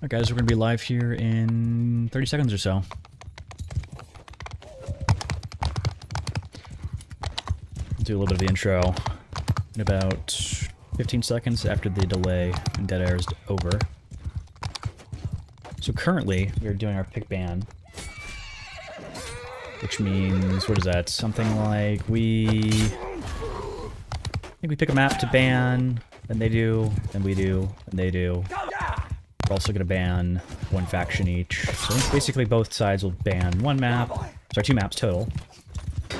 Alright guys, we're going to be live here in 30 seconds or so. Do a little bit of the intro in about 15 seconds after the delay in dead air is over. So currently, we're doing our pick ban, which means, what is that? Something like I think we pick a map to ban, then they do, then we do, and they do. We're also going to ban one faction each. So I think basically both sides will ban one map, sorry, 2 maps total,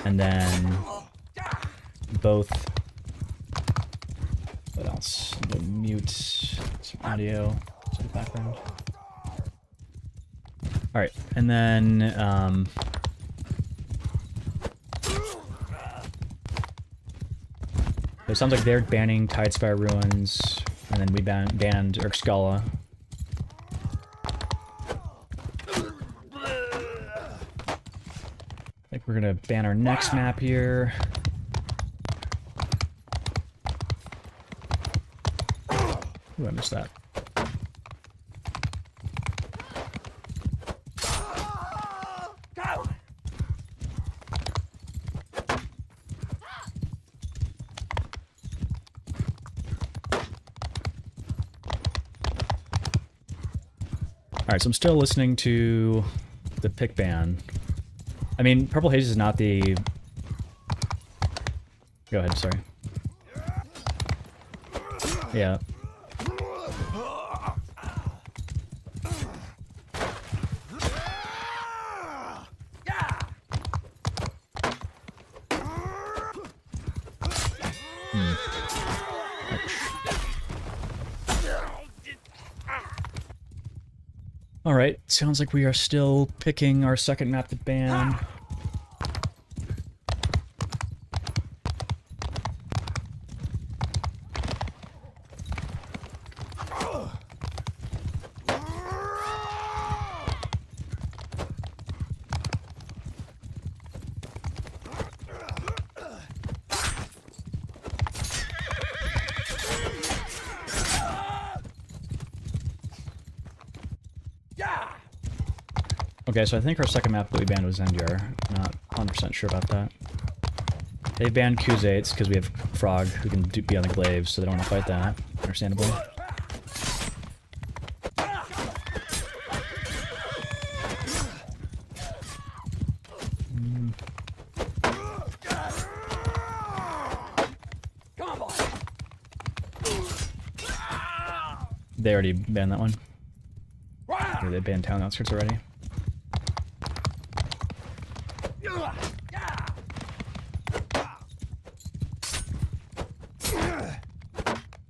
and then both, what else? The mute some audio, some background. Alright, and then, it sounds like they're banning Tidespire Ruins, and then we banned Urkskala. I think we're gonna ban our next map here. Ooh, I missed that. Alright, so I'm still listening to the pick ban. I mean, Purple Haze is not the... Go ahead, sorry. Yeah. Alright, sounds like we are still picking our second map to ban. Okay, so I think our second map that we banned was Zendyar. Not 100% sure about that. They banned Kuzates because we have Frog who can be on the glaives, so they don't want to fight that. Understandable. They already banned that one. Or they banned Town Outskirts already.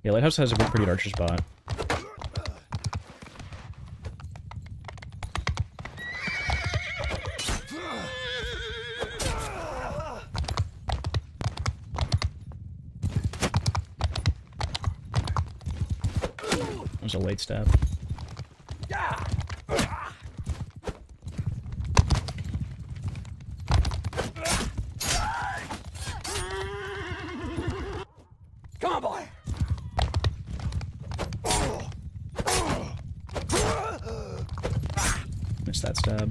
Yeah, Lighthouse has a pretty good archer spot. There's a late step. Missed that stab.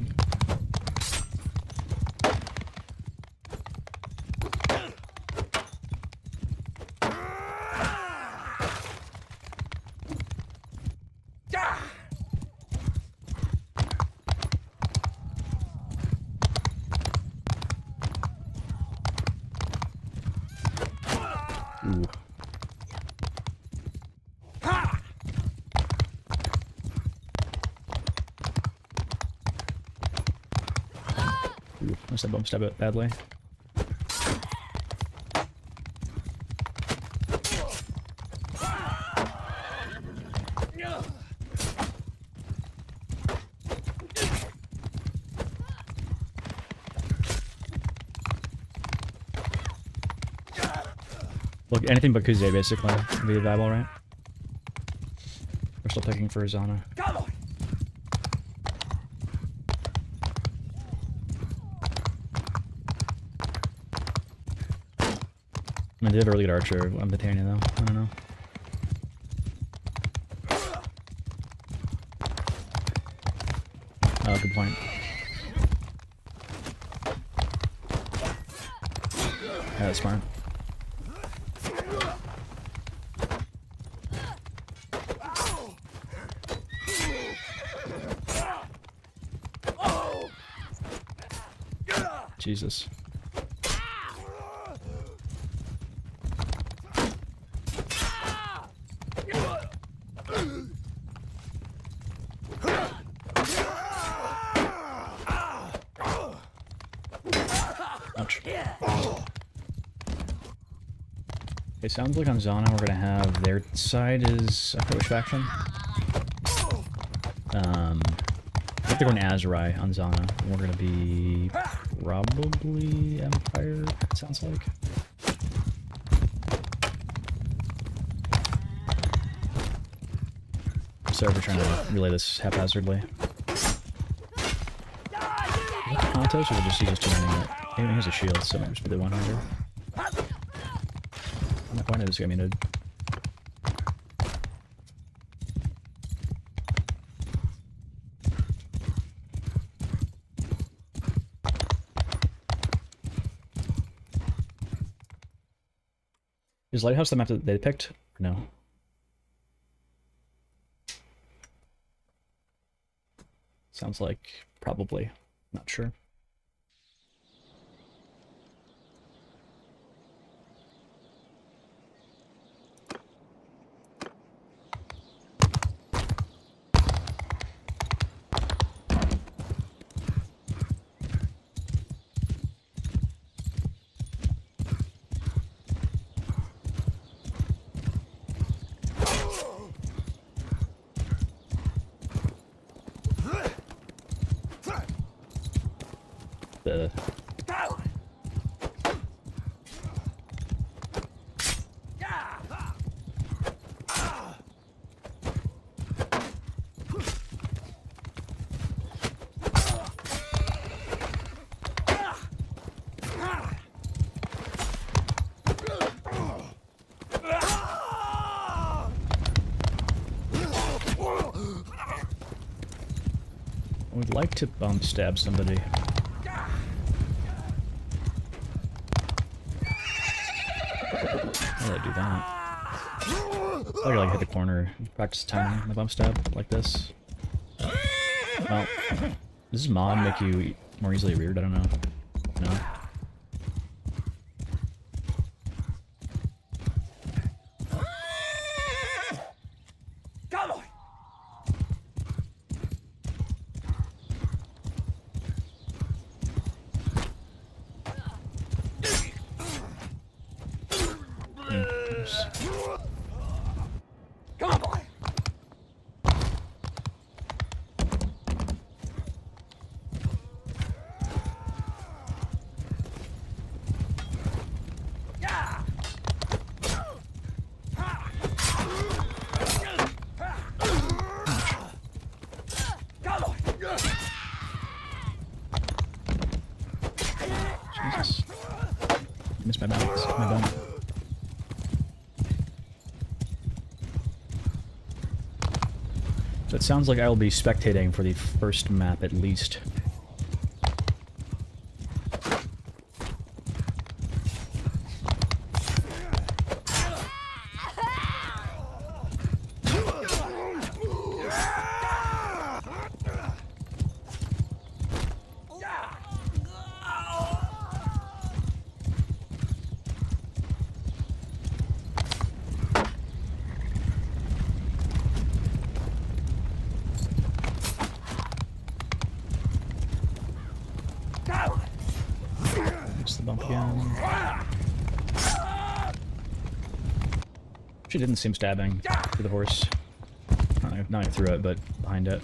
Ooh. Ooh, must have bump stab it badly. Look, anything but Kuzay basically would be viable, right? We're still picking for Zana. I mean, they have a really good archer on Botania though. I don't know. good point. Yeah, that's smart. Jesus. Ouch. It sounds like on Zana we're gonna have their side is, I forget which faction. I think they're going Azurai on Zana. And we're gonna be probably Empire, it sounds like. Sorry for trying to relay this haphazardly. Contos, or just use just too many? Maybe he has a shield, so maybe just be the 100. I'm not going to this guy muted. Is Lighthouse the map that they picked? Or no? Sounds like probably. Not sure. I would like to bump stab somebody. How do I do that? I gotta like hit the corner, practice timing the bump stab like this. Well, does this mod make you more easily reared? I don't know. No. Missed my balance. My bump. So it sounds like I will be spectating for the first map at least. She didn't seem stabbing to the horse. Not through it, but behind it.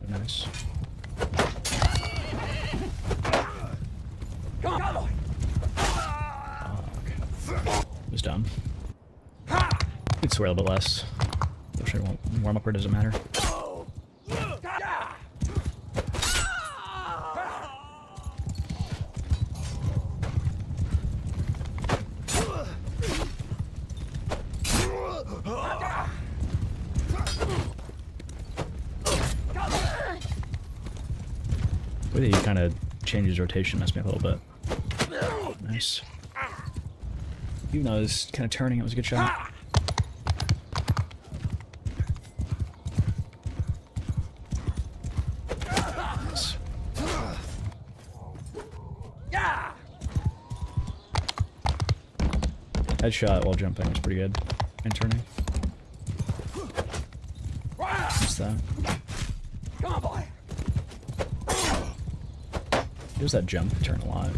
Nice. Was dumb. Could swear a little bit less. Wish I won't warm up or doesn't matter. The way that he kind of changes rotation messed me up a little bit. Nice. Even though I was kind of turning, it was a good shot. Nice. Headshot while jumping was pretty good. And turning. What's that? Come on, boy. There's that jump turn a lot.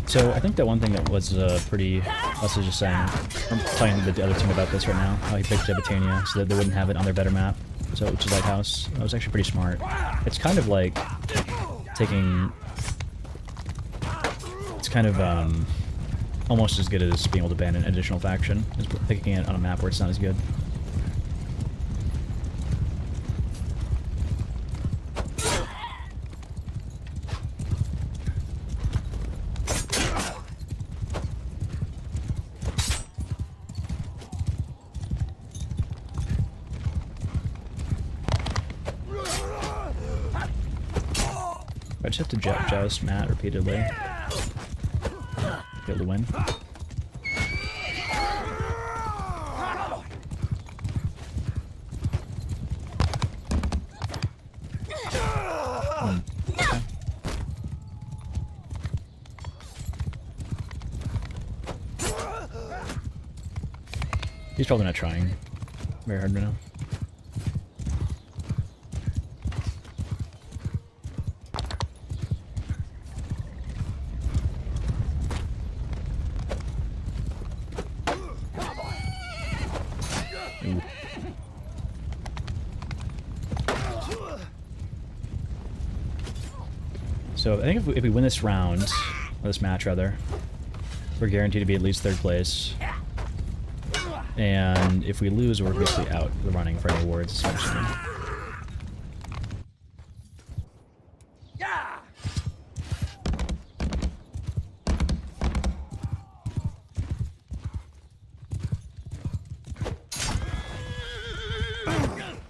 So I think that one thing that was pretty, I was just saying, I'm playing the other team about this right now, how he picked Jebetania so that they wouldn't have it on their better map, so which is Lighthouse. That was actually pretty smart. It's kind of like taking, it's kind of almost as good as being able to ban an additional faction, as picking it on a map where it's not as good. I just have to joust Matt repeatedly. Be able to win. Okay. He's probably not trying very hard right now. Ooh. So I think if we win this round, or this match rather, we're guaranteed to be at least 3rd place. And if we lose, we're basically out of the running for any awards, essentially.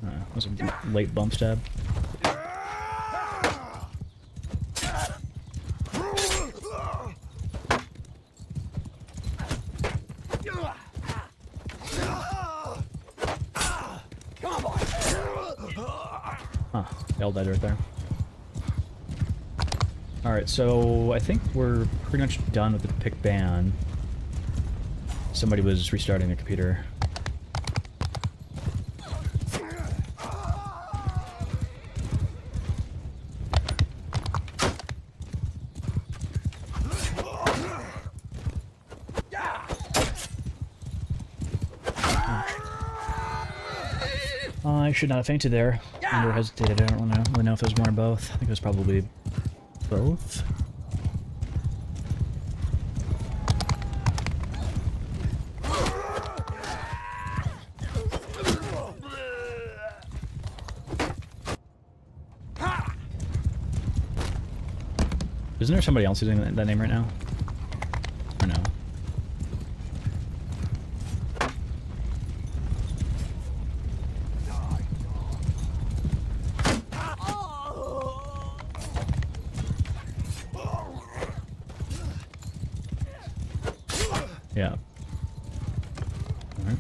That was a late bump stab. Huh, they all died right there. Alright, so I think we're pretty much done with the pick ban. Somebody was restarting their computer. I should not have fainted there. Or hesitated. I don't really know if it was one or both. I think it was probably both. Isn't there somebody else using that name right now? Or no? Yeah. Alright.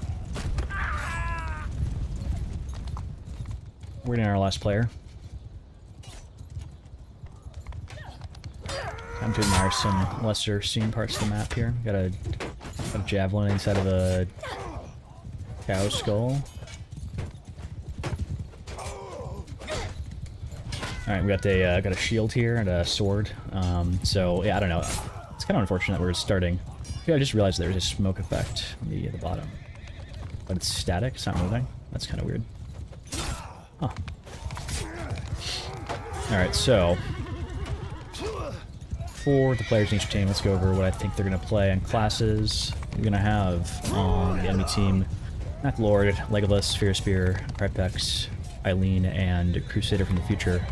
We're getting our last player. Time to admire some lesser seen parts of the map here. Got a javelin inside of a cow skull. Alright, we got a shield here and a sword. So yeah, I don't know. It's kind of unfortunate we're starting. Yeah, I just realized there's a smoke effect on the bottom. But it's static, it's not moving. That's kind of weird. Huh. Alright, so for the players in each team, let's go over what I think they're going to play on classes. We're going to have on the enemy team Mac Lord, Legolas, Fear Spear, Cripex, Eileen, and Crusader from the future.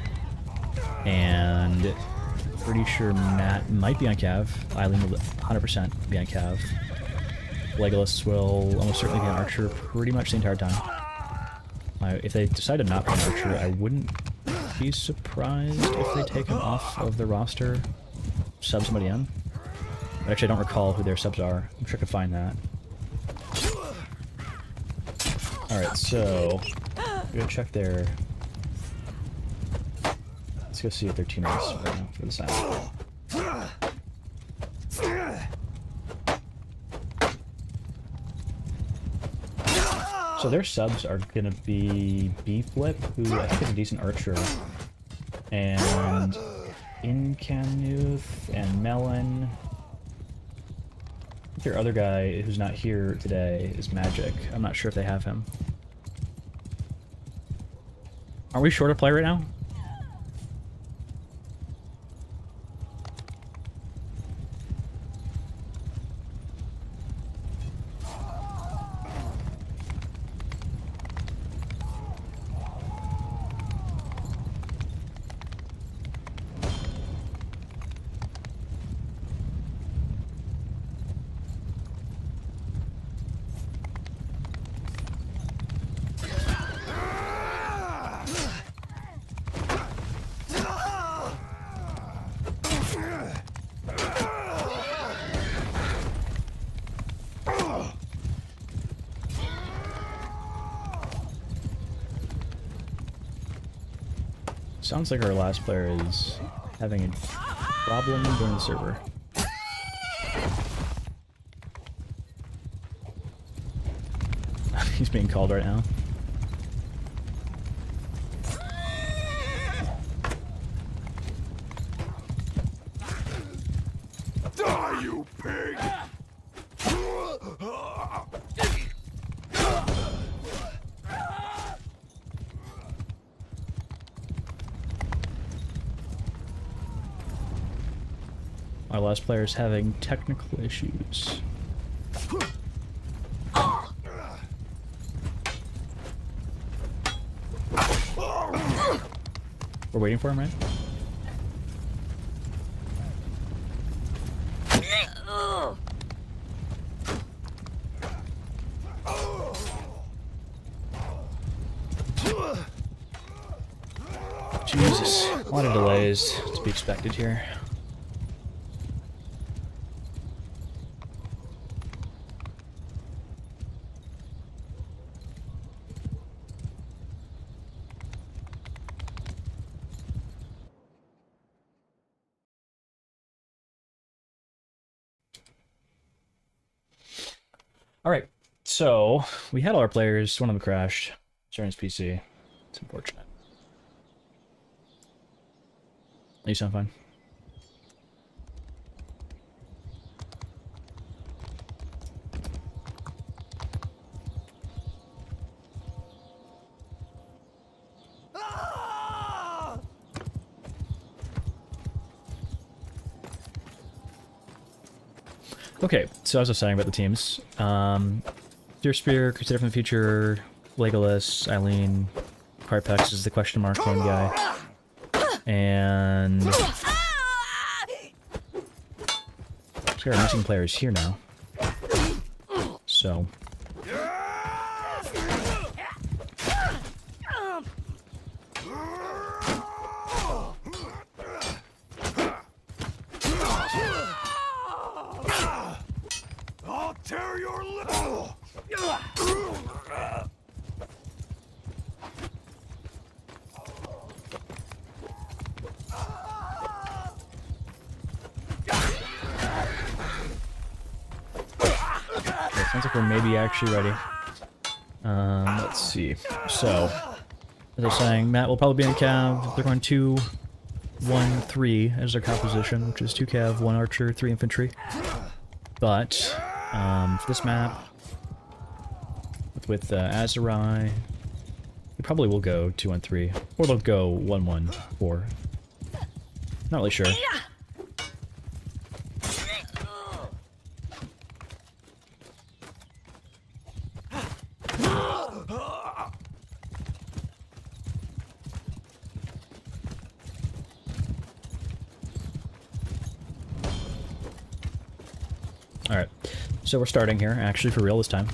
And pretty sure Matt might be on Cav. Eileen will 100% be on Cav. Legolas will almost certainly be an Archer pretty much the entire time. If they decide to not be an Archer, I wouldn't be surprised if they take him off of the roster, sub somebody in. But actually, I don't recall who their subs are. I'm sure I could find that. Alright, so we're gonna check their... Let's go see what their team is right now for the sign. So their subs are gonna be B-Flip, who I think is a decent archer, and Incanuth and Melon. Their other guy who's not here today is Magic. I'm not sure if they have him. Are we short of play right now? Sounds like our last player is having a problem joining the server. He's being called right now. Die, you pig! Our last player is having technical issues. We're waiting for him, right? Jesus, a lot of delays to be expected here. Alright, so we had all our players, one of them crashed, sharing his PC. It's unfortunate. You sound fine. Okay, so as I was saying about the teams, Deer Spear, Crusader from the Future, Legolas, Eileen, Carpex is the question mark name guy, and there are missing players here now, so Tear your lip! sounds like we're maybe actually ready. Let's see. So, as I was saying, Matt will probably be in cav. They're going 2, 1, 3 as their composition, which is 2 cav, 1 archer, 3 infantry. But for this map, with Azurai, probably will go 2-1-3, or they'll go 1-1-4. Not really sure. Alright, so we're starting here, actually for real this time.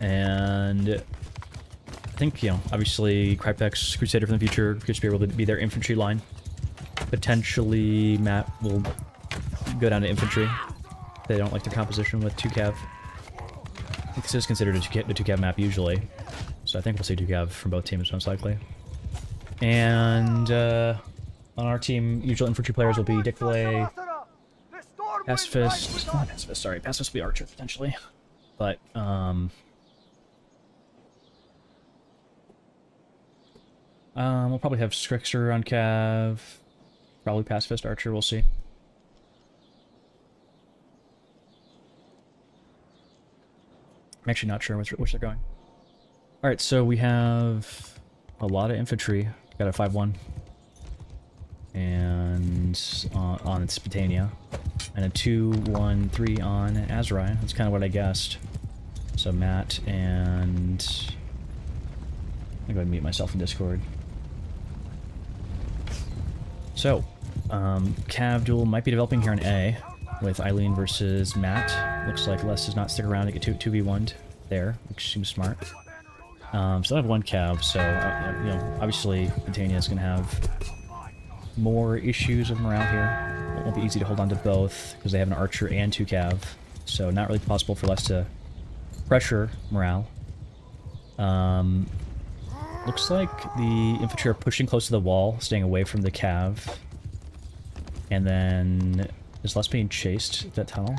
And I think, you know, obviously Crypex Crusader from the future could just be able to be their infantry line. Potentially Matt will go down to infantry. They don't like their composition with 2cav. I think this is considered the 2cav map usually. So I think we'll see 2cav from both teams most likely. And on our team, usual infantry players will be Dick Delay, Pacifist, not Pacifist, sorry, Pacifist will be Archer potentially. But, we'll probably have Scrixer on Cav, probably Pacifist Archer, we'll see. I'm actually not sure which they're going. Alright, so we have a lot of infantry. Got a 5-1. And on its Britannia. And a 2-1-3 on Azrai. That's kind of what I guessed. So Matt and... I'm going to go ahead and mute myself in Discord. So, Cav duel might be developing here in A, with Eileen versus Matt. Looks like Les does not stick around to get 2v1'd there, which seems smart. So I have one Cav, so, you know, obviously Britannia is going to have more issues of morale here. It won't be easy to hold on to both, because they have an Archer and 2 Cav, so not really possible for Les to pressure morale. Looks like the infantry are pushing close to the wall, staying away from the Cav. And then... is Les being chased that tunnel?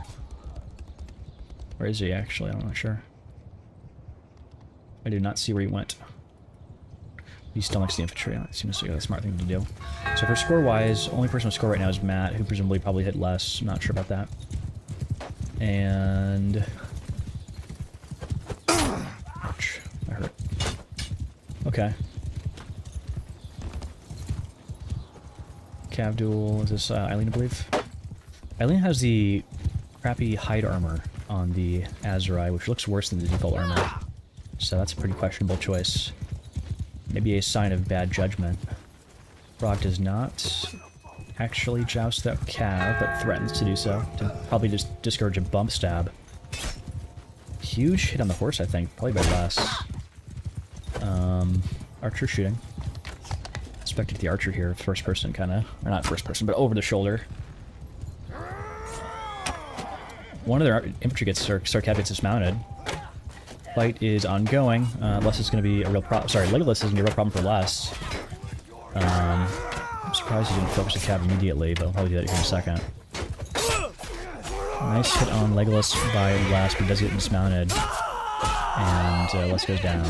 Where is he actually? I'm not sure. I do not see where he went. He's still next to the infantry. That seems like a smart thing to do. So for score-wise, only person with score right now is Matt, who presumably probably hit less. I'm not sure about that. And... ouch. That hurt. Okay. Cav duel. Is this Eileen, I believe? Eileen has the crappy hide armor on the Azrai, which looks worse than the default armor. So that's a pretty questionable choice. Maybe a sign of bad judgment. Frog does not actually joust that Cav, but threatens to do so. To probably just discourage a bump stab. Huge hit on the horse, I think. Probably by less. Archer shooting. Expected the Archer here, first person kinda. Or not first person, but over the shoulder. One of their infantry gets gets dismounted. Fight is ongoing. Les is going to be a real problem. Sorry, Legolas is going to be a real problem for Les. I'm surprised he didn't focus the Cav immediately, but I'll probably do that here in a second. Nice hit on Legolas by Les, but he does get dismounted. And Les goes down.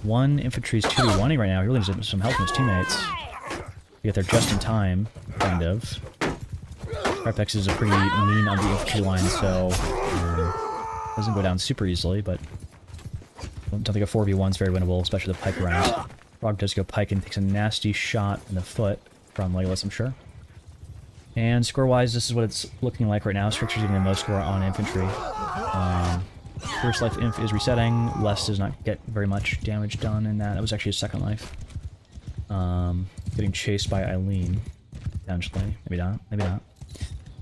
One infantry is 2v1ing right now. He really needs some help from his teammates. To get there just in time, kind of. Crypex is a pretty mean on the infantry line, so doesn't go down super easily, but I don't think a 4v1 is very winnable, especially the pike round. Frog does go pike and takes a nasty shot in the foot from Legolas, I'm sure. And score-wise, this is what it's looking like right now. Strixer's getting the most score on infantry. First life inf is resetting. Les does not get very much damage done in that. That was actually his second life. Getting chased by Eileen, potentially. Maybe not. Maybe not.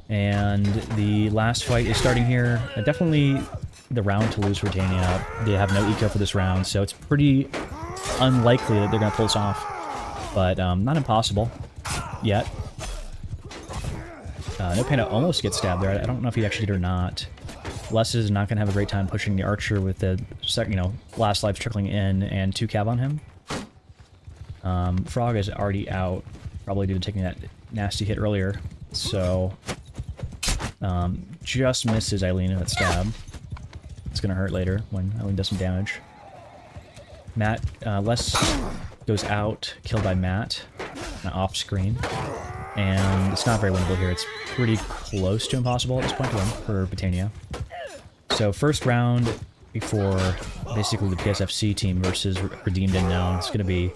And the last fight is starting here. Definitely the round to lose for Britannia. They have no eco for this round, so it's pretty unlikely that they're going to pull this off. But not impossible yet. No Panda almost gets stabbed there. I don't know if he actually did or not. Les is not going to have a great time pushing the Archer with the last life trickling in and 2 Cav on him. Frog is already out, probably due to taking that nasty hit earlier. So, just misses Eileen in that stab. It's going to hurt later when Eileen does some damage. Matt, Les goes out, killed by Matt, off screen. And it's not very winnable here. It's pretty close to impossible at this point to win for Britannia. So first round, before basically the PSFC team versus Redeemed and Known. It's going to be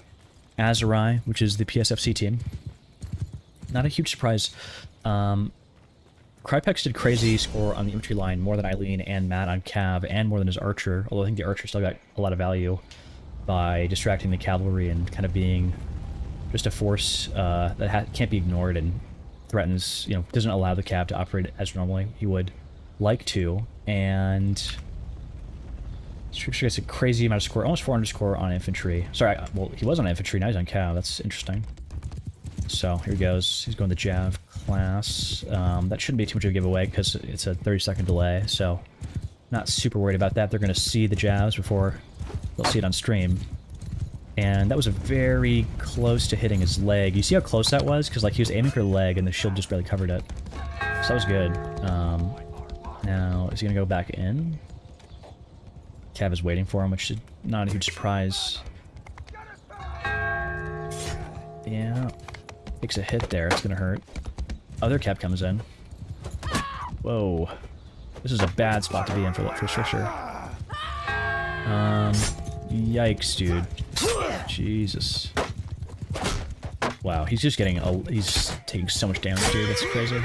Azurai, which is the PSFC team. Not a huge surprise. Crypex did crazy score on the infantry line, more than Eileen and Matt on Cav, and more than his Archer, although I think the Archer still got a lot of value by distracting the cavalry and kind of being just a force that can't be ignored and threatens, you know, doesn't allow the Cav to operate as normally he would like to. And Scripture gets a crazy amount of score, almost 400 score on infantry. Sorry, well, he was on infantry, now he's on Cav. That's interesting. So here he goes. He's going the Jav class. That shouldn't be too much of a giveaway because it's a 30-second delay, so not super worried about that. They're going to see the Javs before they'll see it on stream. And that was a very close to hitting his leg. You see how close that was? Because like he was aiming for the leg and the shield just barely covered it. So that was good. Now, is he going to go back in? Cav is waiting for him, which is not a huge surprise. Yeah. Takes a hit there, it's gonna hurt. Other Cav comes in. Whoa. This is a bad spot to be in for sure. Yikes, dude. Jesus. Wow, he's just getting he's taking so much damage, dude. That's crazy.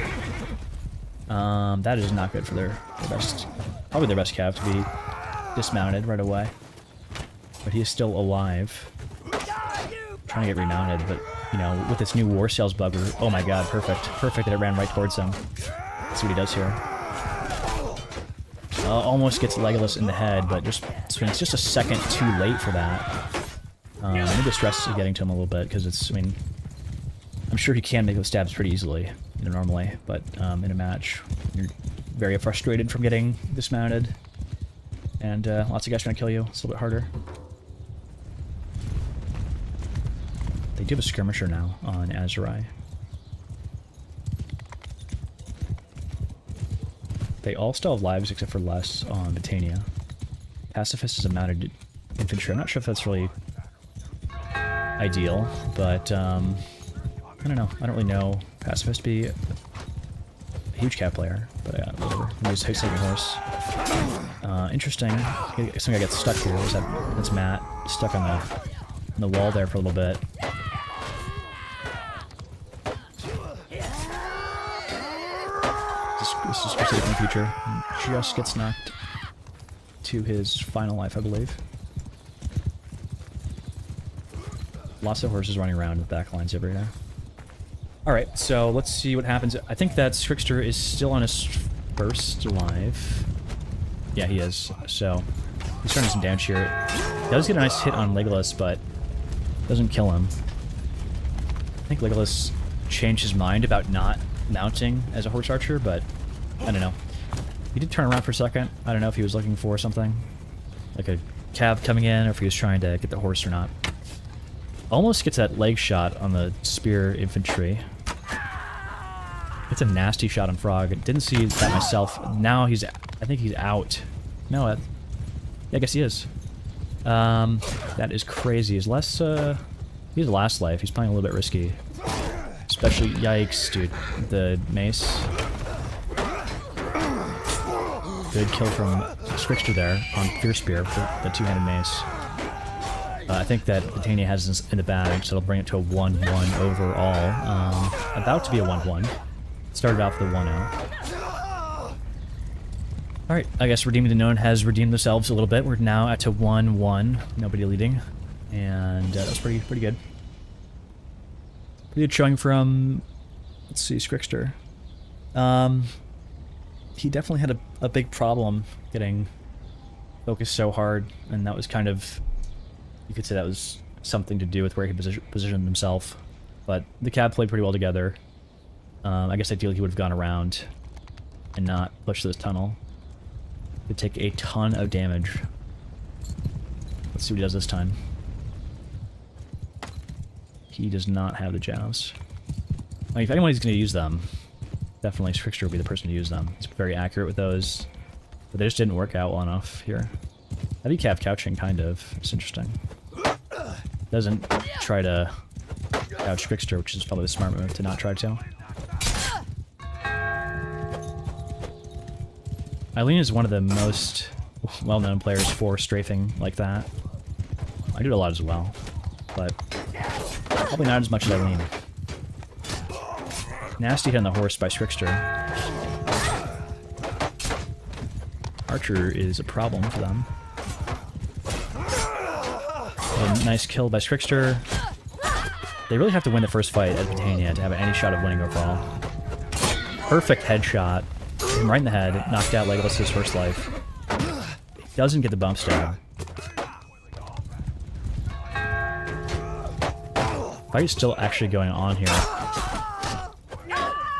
That is not good for their best, probably their best Cav to be dismounted right away. But he is still alive. Trying to get remounted, but you know, with this new War Sales bug, oh my god, perfect. Perfect that it ran right towards him. Let's see what he does here. Almost gets Legolas in the head, but just it's just a second too late for that. Maybe the stress is getting to him a little bit, because it's, I mean, I'm sure he can make those stabs pretty easily, you know, normally, but in a match, you're very frustrated from getting dismounted, and lots of guys trying to kill you. It's a little bit harder. They do have a skirmisher now on Azurai. They all still have lives except for less on Britannia. Pacifist is a mounted infantry. I'm not sure if that's really ideal, but I don't know. I don't really know Pacifist to be a huge Cav player, but whatever. He's a second horse. Interesting. Some guy gets stuck here. That's Matt stuck on the wall there for a little bit. This is specific in the future. Just gets knocked to his final life, I believe. Lots of horses running around with backlines everywhere. Alright, so let's see what happens. I think that Trickster is still on his first life. Yeah, he is. So, he's trying to do some damage here. Does get a nice hit on Legolas, but doesn't kill him. I think Legolas changed his mind about not mounting as a horse archer, but I don't know. He did turn around for a second. I don't know if he was looking for something, like a Cav coming in, or if he was trying to get the horse or not. Almost gets that leg shot on the spear infantry. It's a nasty shot on Frog. I didn't see that myself. Now I think he's out. No, yeah, I guess he is. That is crazy. He's less, he's last life. He's playing a little bit risky. Especially, yikes, dude. The mace. Good kill from Scripture there on Fear Spear for the two-handed mace. I think that Britannia has this in the bag, so it'll bring it to a 1-1 overall. About to be a 1-1. Started off with a 1-0. Alright, I guess Redeeming the Known has redeemed themselves a little bit. We're now at to 1-1. Nobody leading. And that was pretty good. Pretty good showing from, let's see, Scrickster. He definitely had a big problem getting focused so hard, and that was kind of, you could say that was something to do with where he positioned himself. But the Cav played pretty well together. I guess ideally he would have gone around and not pushed this tunnel. He'd take a ton of damage. Let's see what he does this time. He does not have the Javs. I mean, if anybody's going to use them, definitely Scrickster will be the person to use them. He's very accurate with those, but they just didn't work out well enough here. Heavy Cav couching, kind of. It's interesting. Doesn't try to couch Scrickster, which is probably the smart move to not try to. Eileen is one of the most well-known players for strafing like that. I do it a lot as well, but probably not as much as Eileen. Nasty hit on the horse by Trickster. Archer is a problem for them. A nice kill by Trickster. They really have to win the first fight at Britannia to have any shot of winning overall. Perfect headshot. Hit him right in the head. Knocked out Legolas's first life. Doesn't get the bump stab. Fight is still actually going on here.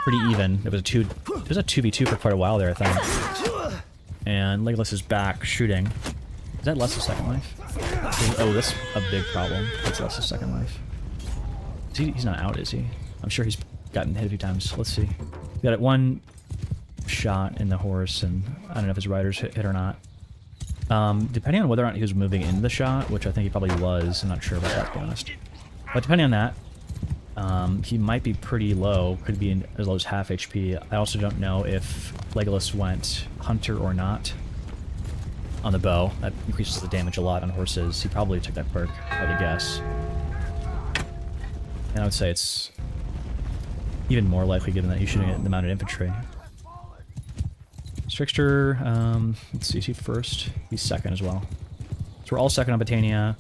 Pretty even. It was a 2v2 for quite a while there, I think. And Legolas is back shooting. Is that less of second life? Oh, that's a big problem. It's less of second life. He's not out, is he? I'm sure he's gotten hit a few times. Let's see. We got one shot in the horse, and I don't know if his rider's hit or not. Depending on whether or not he was moving into the shot, which I think he probably was. I'm not sure about that, to be honest. But depending on that, he might be pretty low. Could be as low as half HP. I also don't know if Legolas went Hunter or not on the bow. That increases the damage a lot on horses. He probably took that perk, I would guess. And I would say it's even more likely given that he's shooting at the mounted infantry. Trickster, let's see, is he first? He's second as well. So we're all second on Britannia.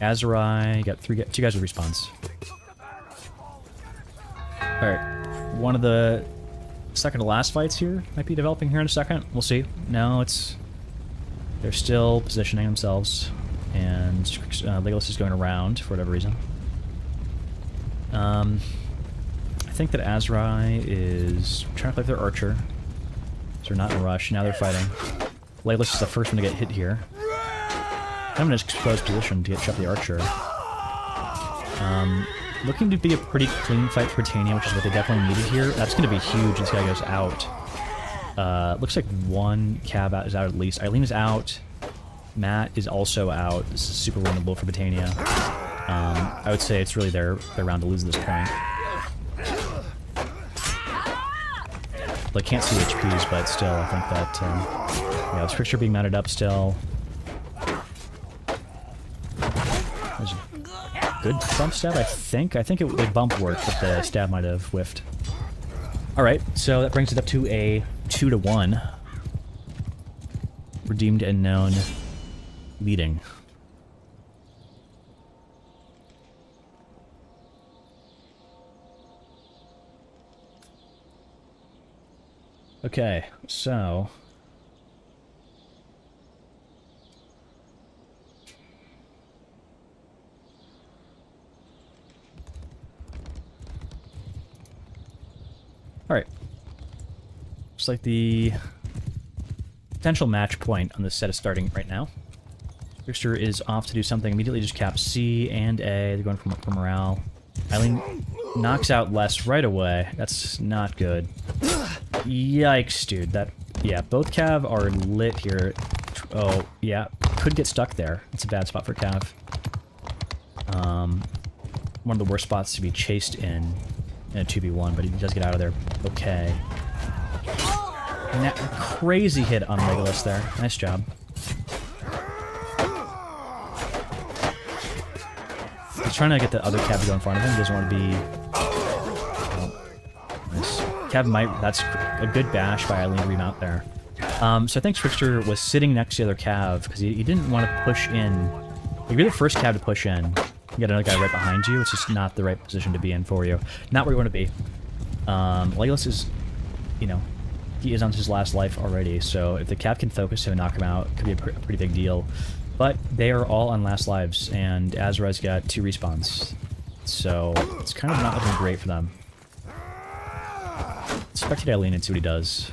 Azurai, you got two guys with respawns. Alright, one of the second to last fights here might be developing here in a second. We'll see. No, they're still positioning themselves, and Legolas is going around for whatever reason. I think that Azurai is trying to play their archer, so they're not in a rush. Now they're fighting. Legolas is the first one to get hit here. I'm in an exposed position to get shot the archer. Looking to be a pretty clean fight for Britannia, which is what they definitely needed here. That's going to be huge. This guy goes out. Looks like one cab is out at least. Eileen is out. Matt is also out. This is super winnable for Britannia. I would say it's really their round to lose at this point. Well, I can't see the HPs, but still, I think that yeah, this Trickster being mounted up still. There's a good bump stab, I think. I think the bump worked, but the stab might have whiffed. Alright, so that brings it up to a 2-1. Redeemed and known leading. Okay, so all right. Looks like the potential match point on this set is starting right now. Trickster is off to do something. Immediately just caps C and A. They're going for morale. Eileen knocks out Les right away. That's not good. Yikes, dude. Yeah, both Cav are lit here. Oh, yeah. Could get stuck there. It's a bad spot for Cav. One of the worst spots to be chased in a 2v1, but he does get out of there. Okay. Crazy hit on Legolas there. Nice job. He's trying to get the other Cav to go in front of him. He doesn't want to be... Nice. Cav might... That's a good bash by Eileen to remount there. So I think Trickster was sitting next to the other Cav because he didn't want to push in. Like, you're the first Cav to push in. You got another guy right behind you. It's just not the right position to be in for you. Not where you want to be. Legolas is, you know, he is on his last life already. So if the Cav can focus him and knock him out, it could be a pretty big deal. But they are all on last lives, and Azurai's got 2 respawns. So it's kind of not looking great for them. Spectate Eileen and see what he does.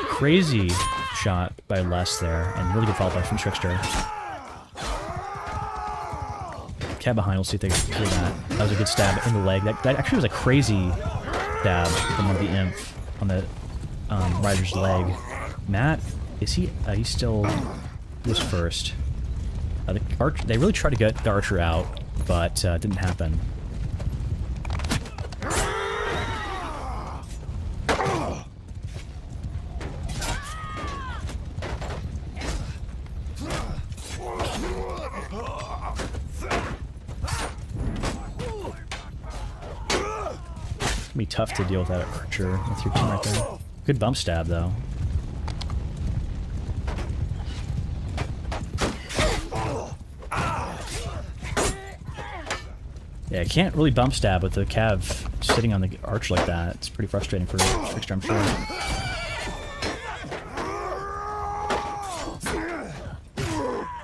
Crazy shot by Les there, and really good follow-up from Trickster. Cat behind, we'll see if they can clear that. That was a good stab in the leg. That actually was a crazy stab from one of the imp on the rider's leg. Matt, is he? He's still... He was first. They really tried to get the archer out, but it didn't happen. It'd be tough to deal with that archer with your team right there. Good bump stab, though. Yeah, I can't really bump stab with the cav sitting on the arch like that. It's pretty frustrating for Trickster, I'm sure.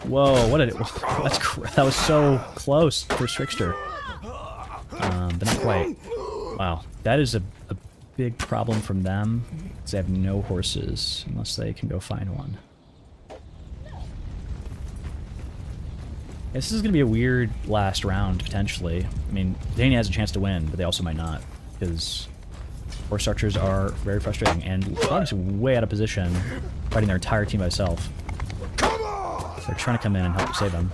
Whoa, what did it... that was so close for Trickster. But not quite. Wow, that is a big problem from them, because they have no horses, unless they can go find one. This is going to be a weird last round, potentially. I mean, Dania has a chance to win, but they also might not, because horse archers are very frustrating, and Frog's way out of position, fighting their entire team by itself. They're trying to come in and help save them.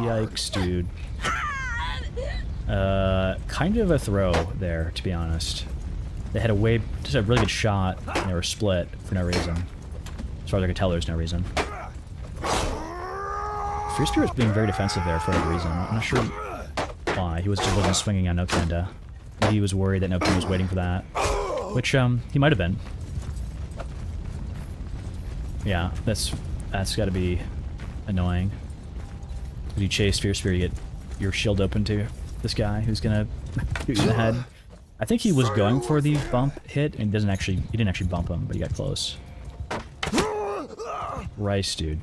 Yikes, dude. Kind of a throw there, to be honest. They had just a really good shot, and they were split for no reason. As far as I can tell, there's no reason. Fierce Spirit was being very defensive there for no reason. I'm not sure why. He just wasn't swinging on Nokanda. Maybe he was worried that Nokanda was waiting for that. Which, he might have been. Yeah, that's got to be annoying. If you chase Fierce Spirit, you get your shield open to this guy who's gonna shoot you in the head. I think he was going for the bump hit, and he didn't actually bump him, but he got close. Rice, dude.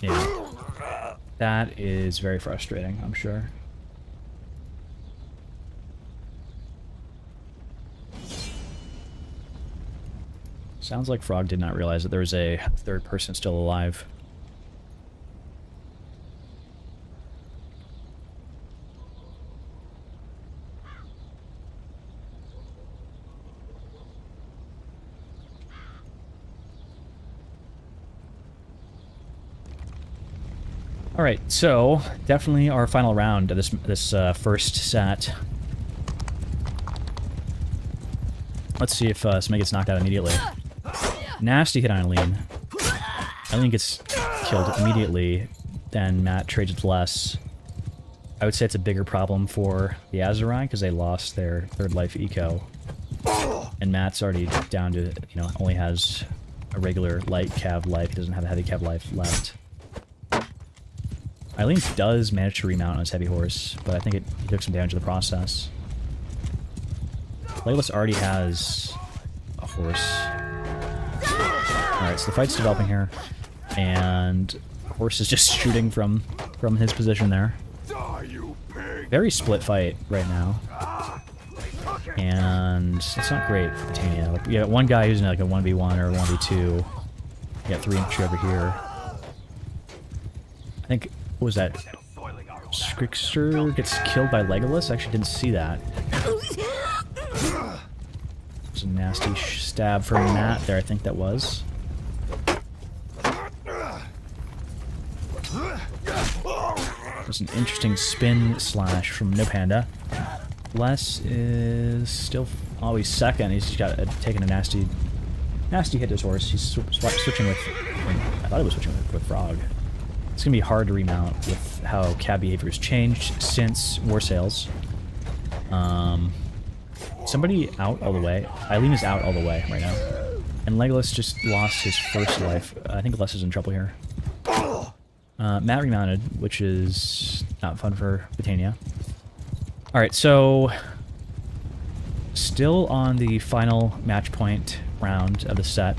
Yeah. That is very frustrating, I'm sure. Sounds like Frog did not realize that there was a third person still alive. Alright, so definitely our final round of this first set. Let's see if somebody gets knocked out immediately. Nasty hit on Eileen. Eileen gets killed immediately, then Matt trades with less. I would say it's a bigger problem for the Azurai because they lost their third life eco. And Matt's already down to, only has a regular light cav life. He doesn't have a heavy cav life left. Eileen does manage to remount on his heavy horse, but I think he took some damage in the process. Legolas already has a horse. Alright, so the fight's developing here, and horse is just shooting from his position there. Very split fight right now. And it's not great for Britannia. Like, you got one guy who's in like a 1v1 or a 1v2. You got 3 infantry over here. I think... What was that? Trickster gets killed by Legolas? I actually didn't see that. There's a nasty stab from Matt there, I think that was. There's an interesting spin slash from No Panda. Les is still always second. He's got taken a nasty hit to his horse. He's switching with... I thought he was switching with Frog. It's going to be hard to remount with how cab behavior has changed since War Sales. Somebody out all the way. Eileen is out all the way right now. And Legolas just lost his first life. I think Les is in trouble here. Matt remounted, which is not fun for Britannia. Alright, so... Still on the final match point round of the set.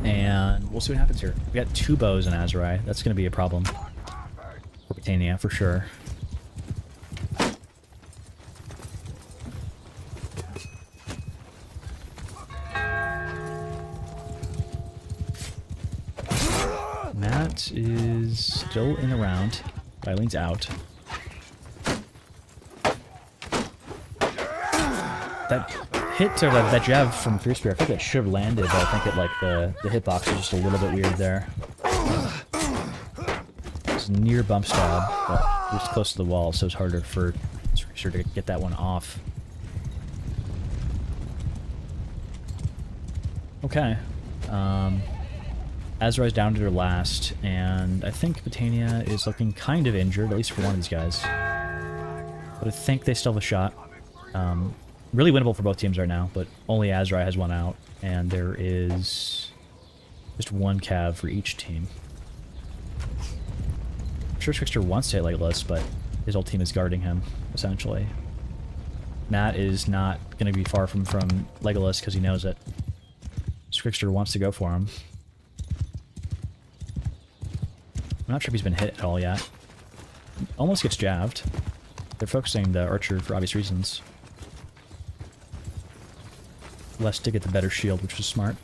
And we'll see what happens here. We got 2 bows in Azurai. That's going to be a problem for Britannia, for sure. Matt is still in the round. Eileen's out. That hit, or that jab from Fierce Spear, I think that should have landed, but I think it, like, the hitbox is just a little bit weird there. It's near bump stab, but it was close to the wall, so it's harder for Fierce to get that one off. Okay. Azra's down to their last, and I think Botania is looking kind of injured, at least for one of these guys. But I think they still have a shot. Really winnable for both teams right now, but only Azra has one out, and there is just one cav for each team. I'm sure Trickster wants to hit Legolas, but his whole team is guarding him, essentially. Matt is not going to be far from Legolas because he knows it. Trickster wants to go for him. I'm not sure if he's been hit at all yet. Almost gets jabbed. They're focusing the archer for obvious reasons. Less to get the better shield, which was smart.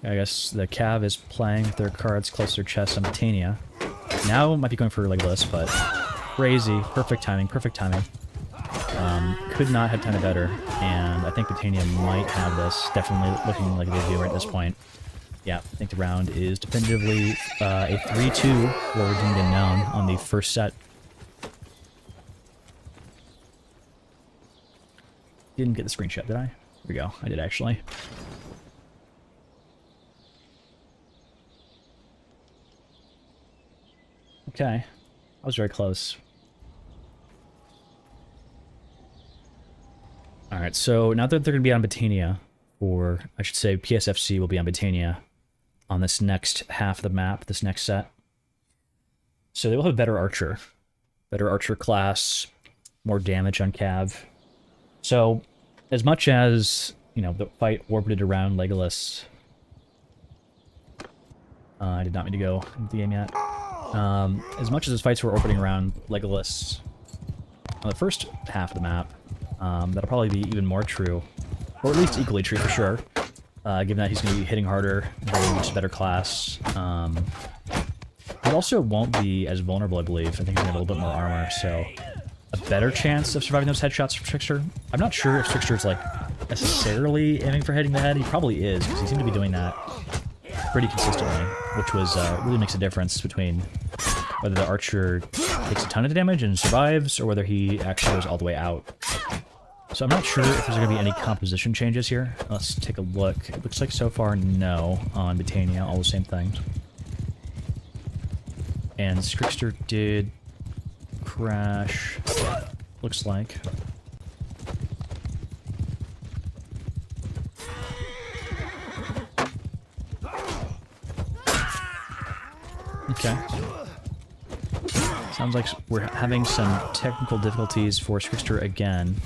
I guess the Cav is playing with their cards close to their chest on Botania. Now might be going for Legolas, but crazy. Perfect timing, perfect timing. Could not have timed it better, and I think Botania might have this. Definitely looking like they do right at this point. Yeah, I think the round is definitively a 3-2 where we're deemed unknown on the first set. Didn't get the screenshot, did I? Here we go. I did actually. Okay. I was very close. Alright, so now that they're going to be on Botania, or I should say PSFC will be on Botania on this next half of the map, this next set. So they will have a better archer. Better archer class, more damage on Cav. So, as much as, you know, the fight orbited around Legolas... I did not mean to go into the game yet. As much as his fights were orbiting around Legolas on the first half of the map, that'll probably be even more true, or at least equally true for sure, given that he's going to be hitting harder, having much better class. He also won't be as vulnerable, I believe. I think he's going to have a little bit more armor, so a better chance of surviving those headshots for Trickster. I'm not sure if Trickster's, like, necessarily aiming for hitting the head. He probably is, because he seemed to be doing that pretty consistently, which was really makes a difference between whether the archer takes a ton of damage and survives, or whether he actually goes all the way out. So I'm not sure if there's going to be any composition changes here. Let's take a look. It looks like so far, no, on Botania, all the same things. And Trickster did crash, looks like. Okay. Sounds like we're having some technical difficulties for Trickster again.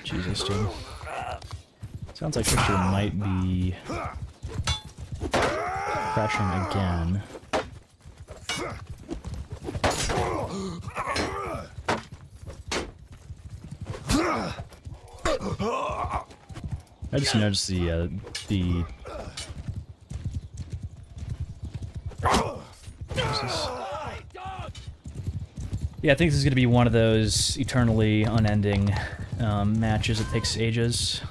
Jesus, dude. Sounds like Trickster might be crashing again. I just noticed the Jesus. Yeah, I think this is going to be one of those eternally unending matches that takes ages.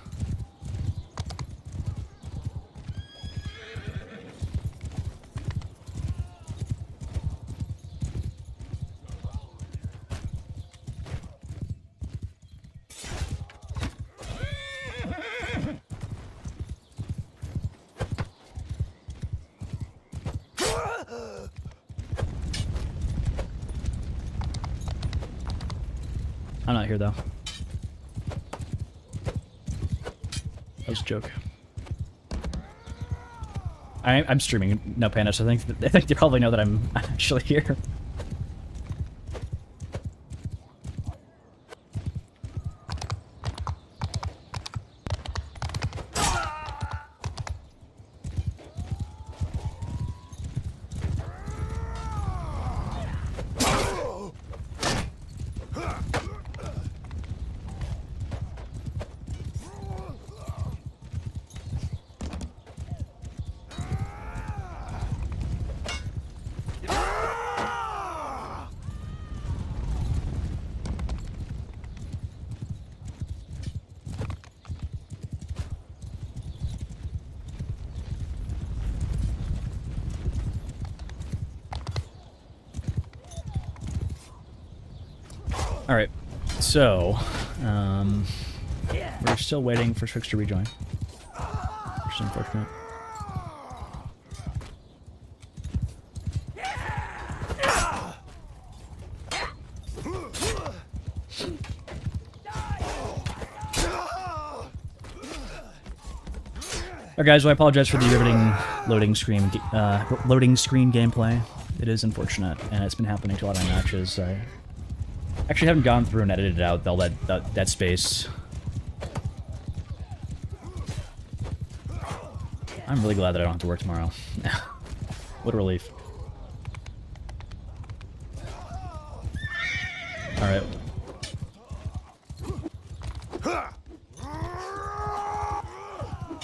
I'm not here, though. That was a joke. I'm streaming, no panic, so I think they probably know that I'm actually here. Alright, so, we're still waiting for Swix to rejoin. Which is unfortunate. Alright guys, well, I apologize for the riveting loading screen gameplay. It is unfortunate, and it's been happening to a lot of my matches. I actually haven't gone through and edited out all that space. I'm really glad that I don't have to work tomorrow. What a relief. Alright.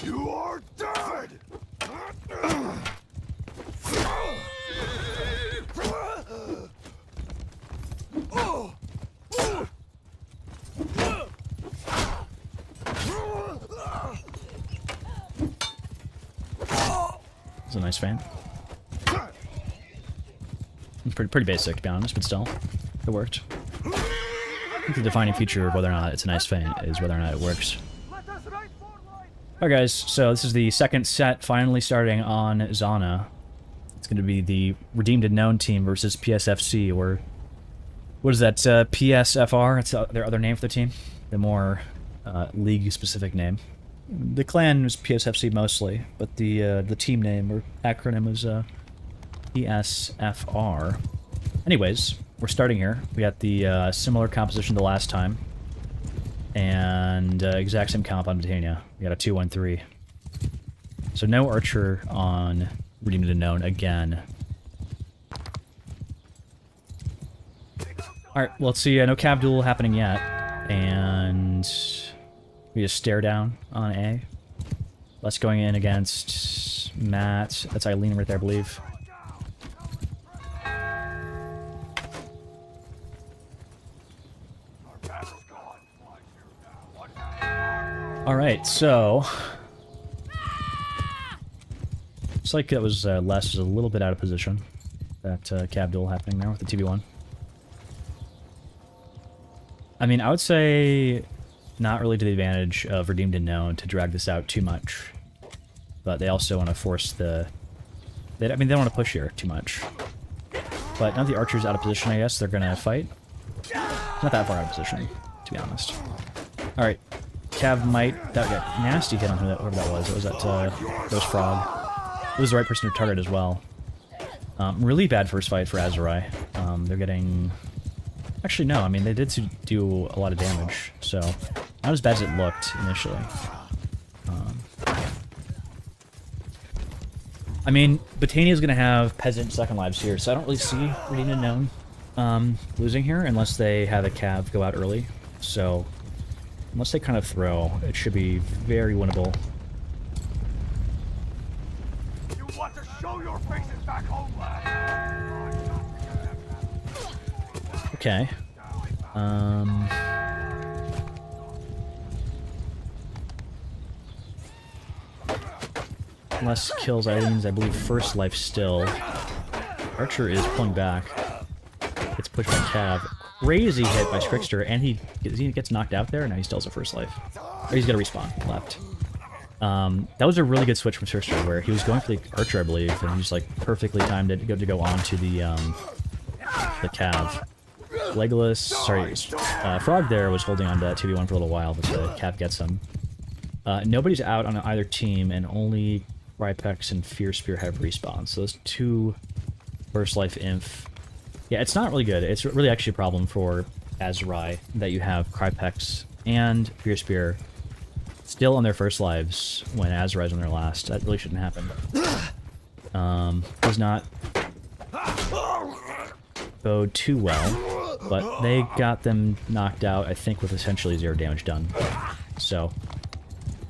You are dead! It's a nice fan. It's pretty basic, to be honest, but still, it worked. I think the defining feature of whether or not it's a nice fan is whether or not it works. Alright guys, so this is the second set finally starting on Zana. It's going to be the Redeemed and Known team versus PSFC, or what is that, PSFR? It's their other name for the team. The more league-specific name. The clan was PSFC mostly, but the team name, or acronym, was PSFR. Anyways, we're starting here. We got the similar composition to last time. And exact same comp on Britannia. We got a 2-1-3. So no Archer on Redeemed and Known again. Alright, well, let's see. No Cav duel happening yet. And we just stare down on A. Les going in against Matt. That's Eileen right there, I believe. Alright, so looks like that was Les a little bit out of position. That Cav duel happening there with the TV1. I mean, I would say not really to the advantage of Redeemed and Known to drag this out too much. But they also want to force the... I mean, they don't want to push here too much. But now the Archer's out of position, I guess, they're going to fight. Not that far out of position, to be honest. Alright. Cav might... That got nasty hit on whoever that was. It was that Ghost Frog. It was the right person to target as well. Really bad first fight for Azurai. They're getting... Actually, no. I mean, they did do a lot of damage, so not as bad as it looked initially. I mean, Britannia is going to have Peasant second lives here, so I don't really see Redeemed and Known losing here unless they have a Cav go out early. So, unless they kind of throw, it should be very winnable. You want to show your faces back home, lad? Okay. Les kills Eileen's, I believe, first life still. Archer is pulling back. Gets pushed by Cav. Crazy hit by Trickster, and he gets knocked out there. Now he still has a first life. Or he's gonna respawn left. That was a really good switch from Trickster, where he was going for the Archer, I believe, and he just like perfectly timed it to go on to the Cav. Legolas, sorry, Frog there was holding on to that 2v1 for a little while, but the Cav gets him. Nobody's out on either team, and only Rypex and Fear Spear have respawn. So those two first life inf. Yeah, it's not really good. It's really actually a problem for Azurai that you have Crypex and Fear Spear still on their first lives when Azurai's on their last. That really shouldn't happen. Does not bode too well, but they got them knocked out, I think, with essentially 0 damage done. So,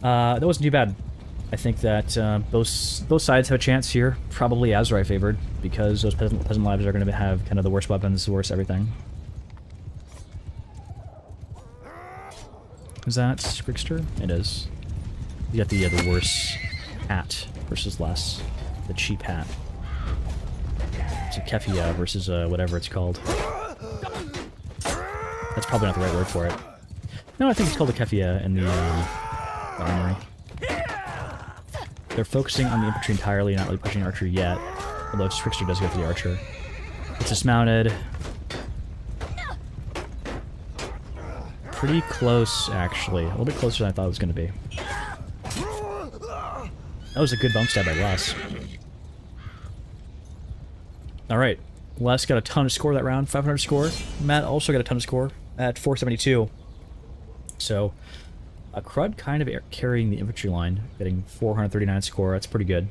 that wasn't too bad. I think that both sides have a chance here. Probably Azurai favored, because those peasant lives are going to have kind of the worst weapons, the worst everything. Is that Scrickster? It is. You got the worse hat versus less. The cheap hat. It's a Kefia versus whatever it's called. That's probably not the right word for it. No, I think it's called a keffia in the armory. They're focusing on the infantry entirely, not really pushing archer yet. Although Trickster does go for the archer. It's dismounted. Pretty close, actually. A little bit closer than I thought it was going to be. That was a good bump stab by Les. Alright. Les got a ton of score that round. 500 score. Matt also got a ton of score at 472. So, Crud kind of carrying the infantry line, getting 439 score. That's pretty good.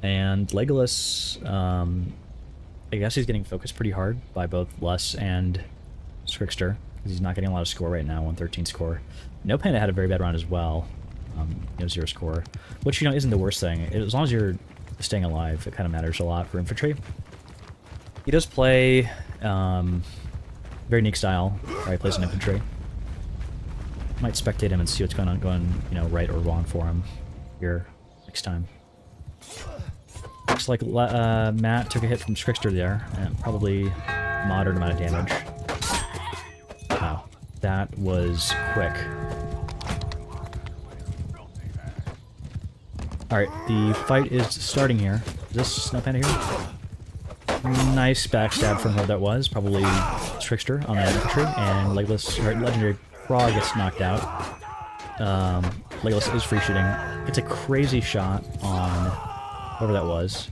And Legolas, I guess he's getting focused pretty hard by both Les and Trickster, because he's not getting a lot of score right now, 113 score. No Panda had a very bad round as well, 0 score, which, isn't the worst thing. As long as you're staying alive, it kind of matters a lot for infantry. He does play very unique style, where he plays an infantry. Might spectate him and see what's going on, right or wrong for him here next time. Looks like Matt took a hit from Trickster there, and probably a moderate amount of damage. Wow, that was quick. Alright, the fight is starting here. Is this Snow Panda here? Nice backstab from whoever that was, probably Trickster on that infantry, and Legendary Frog gets knocked out. Legolas is free shooting. It's a crazy shot on whoever that was.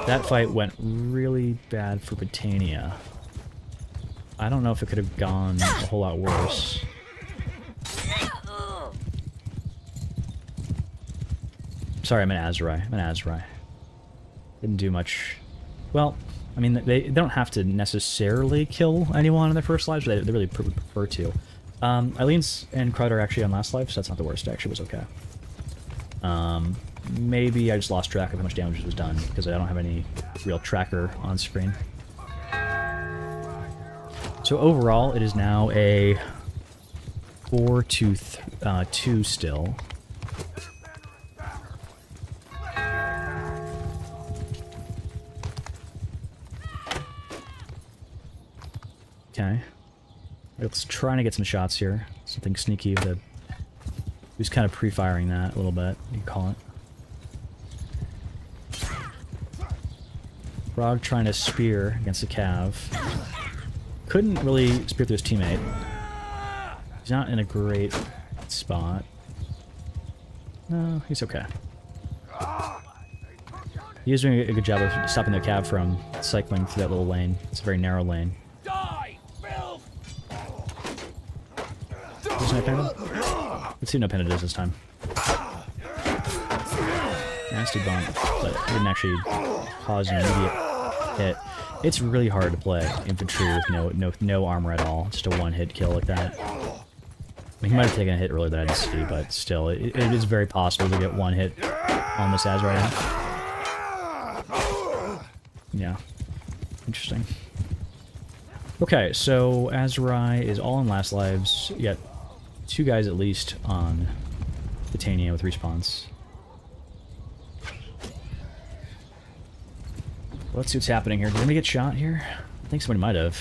That fight went really bad for Britannia. I don't know if it could have gone a whole lot worse. Sorry, I'm an Azrai. Didn't do much. Well, I mean, they don't have to necessarily kill anyone in their first lives, but they really prefer to. Eileen's and Crud are actually on last life, so that's not the worst. It actually was okay. Maybe I just lost track of how much damage was done, because I don't have any real tracker on screen. So overall, it is now a 4-2 still. Okay. Let's try to get some shots here. Something sneaky with who's kind of pre-firing that a little bit, you can call it. Frog trying to spear against the Cav. Couldn't really spear through his teammate. He's not in a great spot. No, he's okay. He is doing a good job of stopping the Cav from cycling through that little lane. It's a very narrow lane. There's no Panda? Let's see what no Panda does this time. Nasty bump, but it didn't actually cause an immediate hit. It's really hard to play infantry with no armor at all. Just a one-hit kill like that. I mean, he might have taken a hit earlier that I didn't see, but still, it is very possible to get one hit on this Azrai now. Yeah. Interesting. Okay, so Azrai is all in last lives. You got 2 guys at least on Titania with respawns. Let's see what's happening here. Did anybody get shot here? I think somebody might have.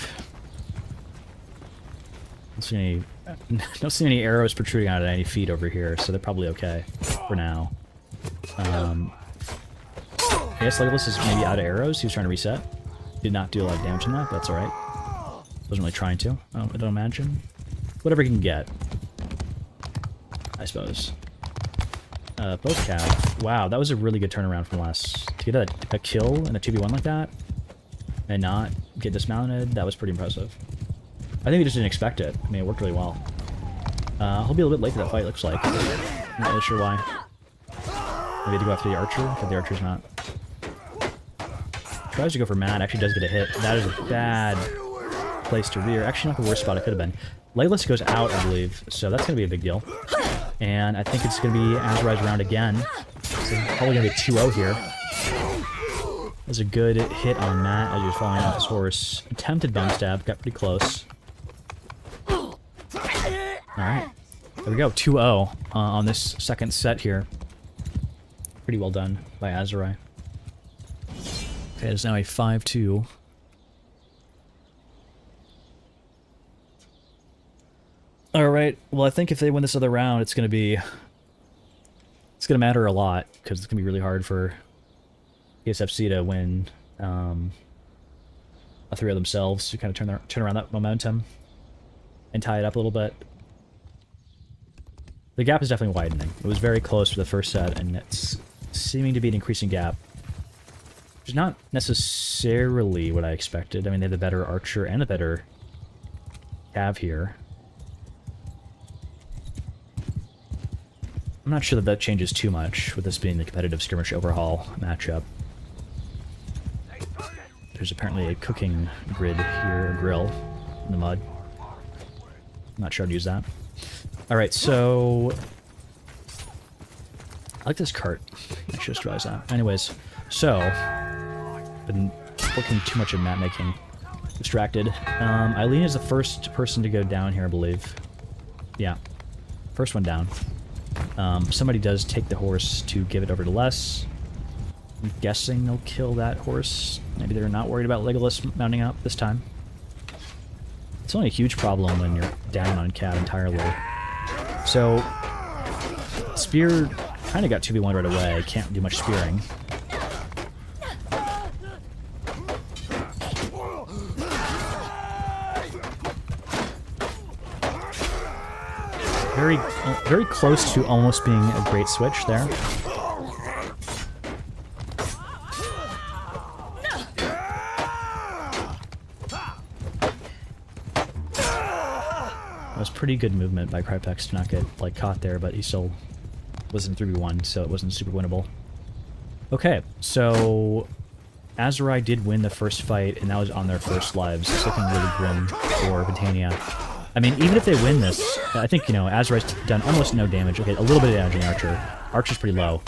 Don't see any arrows protruding out of any feet over here, so they're probably okay for now. I guess Legolas is maybe out of arrows. He was trying to reset. Did not do a lot of damage in that, but that's alright. Wasn't really trying to, I don't imagine. Whatever he can get, I suppose. Both Cav. Wow, that was a really good turnaround from last. To get a kill in a 2v1 like that, and not get dismounted, that was pretty impressive. I think he just didn't expect it. I mean, it worked really well. He'll be a little bit late to that fight, looks like. I'm not really sure why. Maybe to go after the archer, but the archer's not. Tries to go for Matt, actually does get a hit. That is a bad place to rear. Actually, not the worst spot it could have been. Legolas goes out, I believe, so that's going to be a big deal. And I think it's going to be Azrai's round again. So probably going to be a 2-0 here. That was a good hit on Matt as he was falling off his horse. Attempted bump stab, got pretty close. Alright, there we go, 2-0 on this second set here. Pretty well done by Azrai. Okay, it's now a 5-2 Alright, well I think if they win this other round, it's gonna matter a lot, because it's gonna be really hard for PSFC to win a 3-0 themselves to kind of turn around that momentum and tie it up a little bit. The gap is definitely widening. It was very close for the first set, and it's seeming to be an increasing gap. Which is not necessarily what I expected. I mean, they have the better archer and the better cav here. I'm not sure that that changes too much, with this being the competitive skirmish overhaul matchup. There's apparently a cooking grid here, a grill, in the mud. I'm not sure how to use that. Alright, so... I like this cart. I should just realize that. Anyways, so... been working too much in map making. Distracted. Eileen is the first person to go down here, I believe. Yeah. First one down. Somebody does take the horse to give it over to Les. I'm guessing they'll kill that horse. Maybe they're not worried about Legolas mounting up this time. It's only a huge problem when you're down on cav entirely. So, spear kind of got 2v1 right away. Can't do much spearing. Very close to almost being a great switch there. That was pretty good movement by Crypex to not get like caught there, but he still wasn't 3v1, so it wasn't super winnable. Okay, so Azurai did win the first fight, and that was on their first lives. It's looking really grim for Britannia. I mean, even if they win this, I think, you know, Azurai's done almost no damage. Okay, a little bit of damage on the Archer. Archer's pretty low.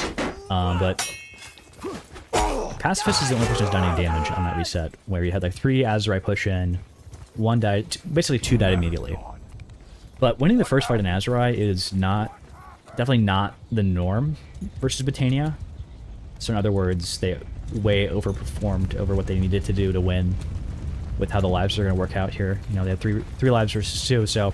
But Pacifist is the only person who's done any damage on that reset, where you had like 3 Azurai push in, 1 died, basically 2 died immediately. But winning the first fight in Azurai is definitely not the norm versus Britannia. So in other words, they way overperformed over what they needed to do to win with how the lives are going to work out here. You know, they have three lives versus 2, so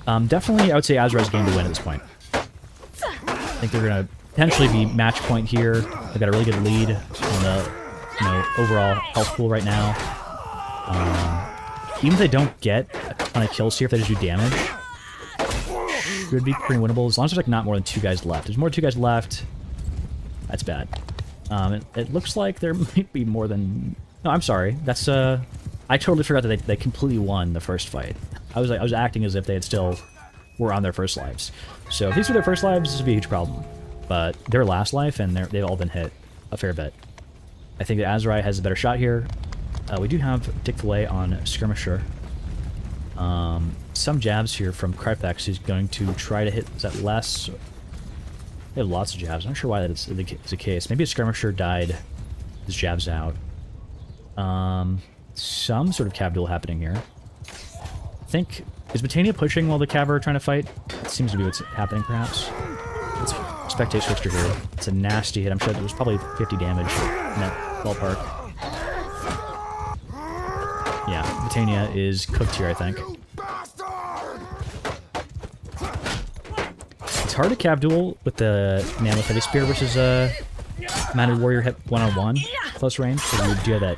definitely I would say Azurai's game to win at this point. I think they're going to potentially be match point here. They've got a really good lead on the, you know, overall health pool right now. Even if they don't get a ton of kills here, if they just do damage, should be pretty winnable, as long as there's like not more than 2 guys left. There's more than 2 guys left. That's bad. It looks like there might be more than... No, I'm sorry. That's I totally forgot that they completely won the first fight. I was acting as if they had still were on their first lives. So if these were their first lives, this would be a huge problem. But their last life, and they've all been hit a fair bit. I think that Azurai has a better shot here. We do have Dick Filet on Skirmisher. Some jabs here from Crypex, who's going to try to hit... Is that less? They have lots of jabs. I'm not sure why that is the case. Maybe a Skirmisher died. His jab's out. Some sort of cav duel happening here. I think... Is Britannia pushing while the cav are trying to fight? It seems to be what's happening, perhaps. Let's spectate Switcher here. It's a nasty hit. I'm sure there was probably 50 damage in that ballpark. Yeah, Britannia is cooked here, I think. It's hard to cav duel with the man with heavy spear versus a mounted warrior hit one-on-one close range. So you do have that.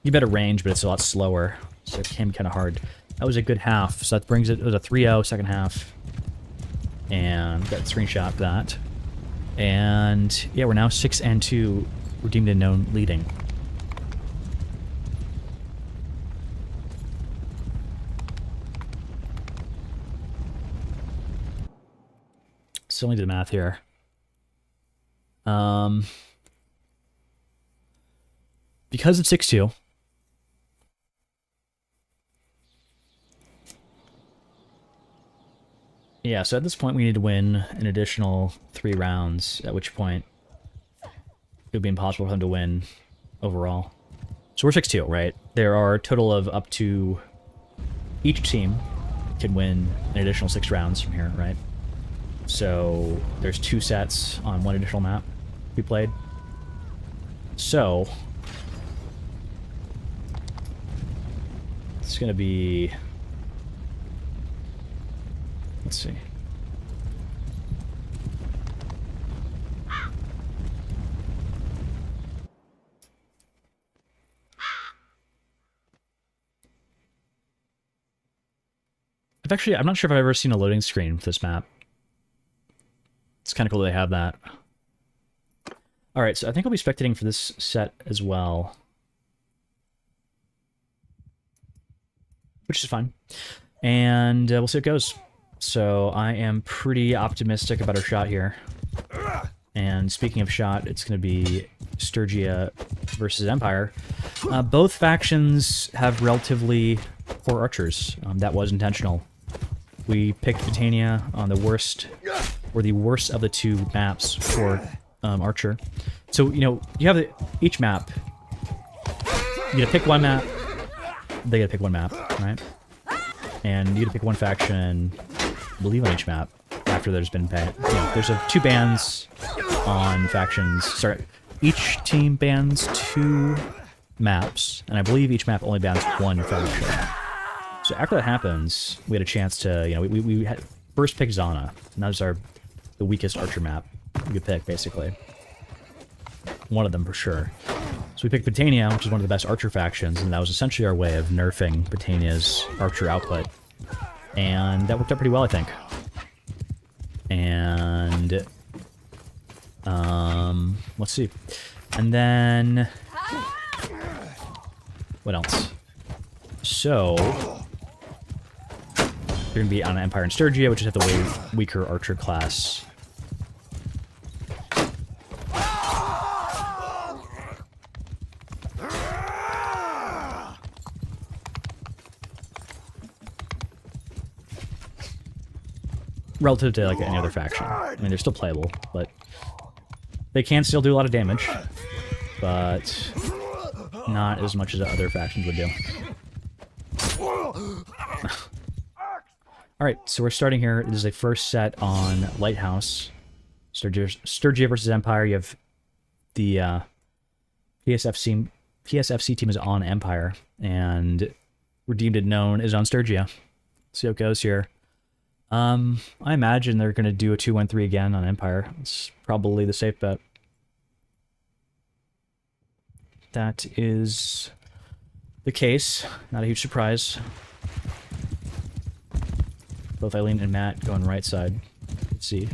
You better range, but it's a lot slower, so it can be kind of hard. That was a good half, so that brings it. It was a 3-0 second half, and got a screenshot of that. And yeah, we're now 6-2, redeemed and known leading. Still need to do the math here. Because it's 6-2. Yeah, so at this point we need to win an additional 3 rounds, at which point it would be impossible for them to win overall. So we're 6-2, right? There are a total of up to... Each team can win an additional 6 rounds from here, right? So there's 2 sets on 1 additional map we played. So it's going to be... Let's see. I'm not sure if I've ever seen a loading screen for this map. It's kind of cool that they have that. Alright, so I think I'll be spectating for this set as well. Which is fine. And we'll see how it goes. So I am pretty optimistic about our shot here. And speaking of shot, it's going to be Sturgia versus Empire. Both factions have relatively poor archers. That was intentional. We picked Britannia on the worst, or the worst of the two maps for Archer. So, you know, you have each map. You gotta pick one map, they gotta pick one map, right? And you gotta pick one faction, I believe, on each map, after there's been ban. You know, there's two bans on factions. Sorry, each team bans 2 maps, and I believe each map only bans 1 faction. So after that happens, we had a chance to, you know, we had first pick Zana, and that was the weakest archer map we could pick, basically. One of them for sure. So we picked Britannia, which is one of the best archer factions, and that was essentially our way of nerfing Britannia's archer output. And that worked out pretty well, I think. And let's see. And then what else? So they're gonna be on Empire and Sturgia, which is at the way weaker archer class. Relative to like any other faction. I mean, they're still playable, but they can still do a lot of damage, but not as much as other factions would do. Alright, so we're starting here. This is a first set on Lighthouse. Sturgia versus Empire. You have the PSFC team is on Empire, and Redeemed and Known is on Sturgia. See how it goes here. I imagine they're going to do a 2-1-3 again on Empire. It's probably the safe bet. That is the case. Not a huge surprise. Both Eileen and Matt going right side. Let's see.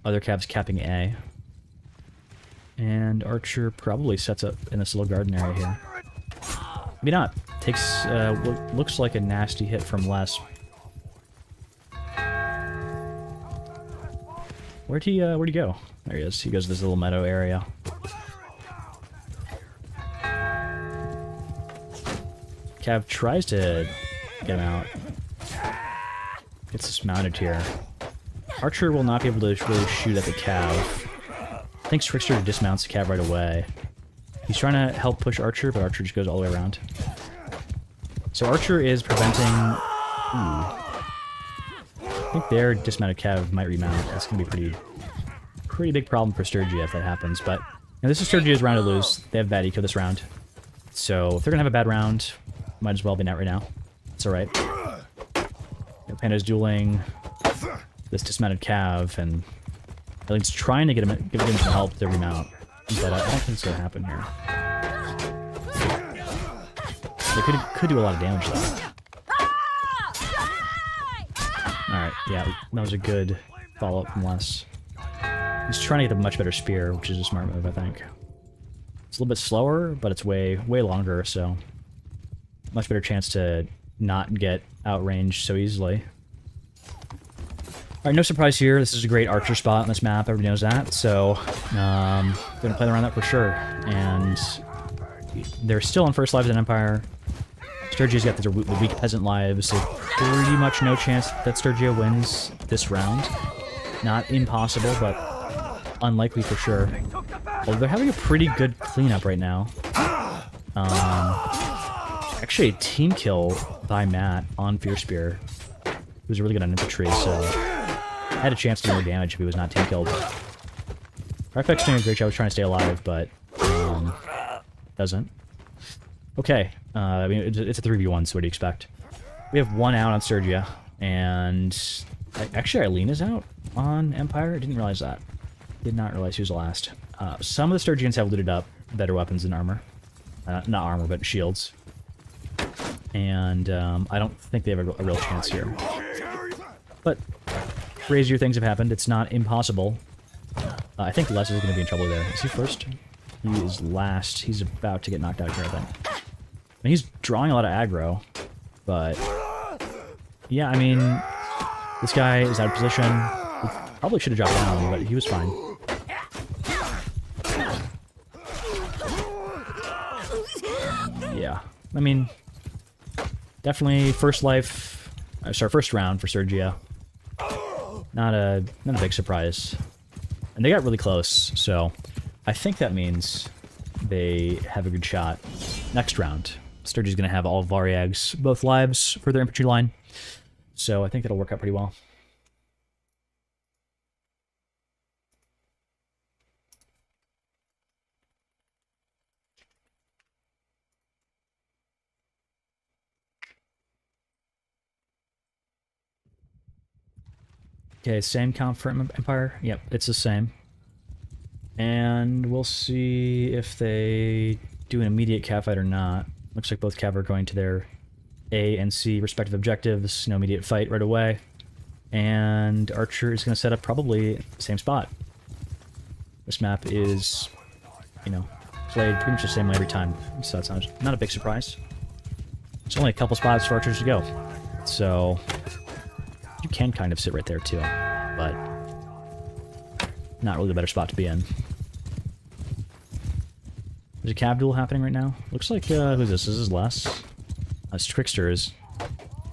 Other Cavs capping A. And Archer probably sets up in this little garden area here. Maybe not. Takes what looks like a nasty hit from Les. Where'd he go? There he is. He goes to this little meadow area. Cav tries to get him out. Gets dismounted here. Archer will not be able to really shoot at the Cav. I think Trickster dismounts the Cav right away. He's trying to help push Archer, but Archer just goes all the way around. So Archer is preventing... Ooh. I think their dismounted Cav might remount. That's going to be pretty big problem for Sturgia if that happens. But this is Sturgia's round to lose. They have bad eco this round. So if they're going to have a bad round, might as well be net right now. It's alright. Panda's dueling this dismounted Cav, and Eileen's trying to give him some help to remount. But I don't think it's going to happen here. They could do a lot of damage though. Alright, yeah, that was a good follow-up from Les. He's trying to get a much better spear, which is a smart move, I think. It's a little bit slower, but it's way longer, so much better chance to not get outranged so easily. Alright, no surprise here. This is a great archer spot on this map. Everybody knows that, so gonna play around that for sure. And they're still on first lives in Empire. Sturgia's got the weak peasant lives, so pretty much no chance that Sturgia wins this round. Not impossible, but unlikely for sure. Although they're having a pretty good cleanup right now. Actually a team kill by Matt on Fear Spear. He was really good on infantry, so had a chance to do more damage if he was not team killed. Rifex doing a great job trying to stay alive, but doesn't. Okay, I mean, it's a 3v1, so what do you expect? We have one out on Sturgia, and actually Eileen is out on Empire. I didn't realize that. Did not realize he was the last. Some of the Sturgians have looted up better weapons and armor. Not armor, but shields. And I don't think they have a real chance here. But crazier things have happened. It's not impossible. I think Les is going to be in trouble there. Is he first? He is last. He's about to get knocked out here, I think. I mean, he's drawing a lot of aggro, but yeah, I mean, this guy is out of position. He probably should have dropped down, but he was fine. Yeah, I mean, definitely first round for Sergia. Not a big surprise. And they got really close, so I think that means they have a good shot next round. Sturgi's going to have all of Variag's both lives for their infantry line, so I think that'll work out pretty well. Okay, same count for Empire? Yep, it's the same. And we'll see if they do an immediate cav fight or not. Looks like both cav are going to their A and C respective objectives. No immediate fight right away. And Archer is going to set up probably the same spot. This map is, you know, played pretty much the same way every time. So that's not a big surprise. There's only a couple spots for Archers to go. So you can kind of sit right there too, but not really the better spot to be in. There's a cav duel happening right now. Looks like, who's this? This is Les. Trickster is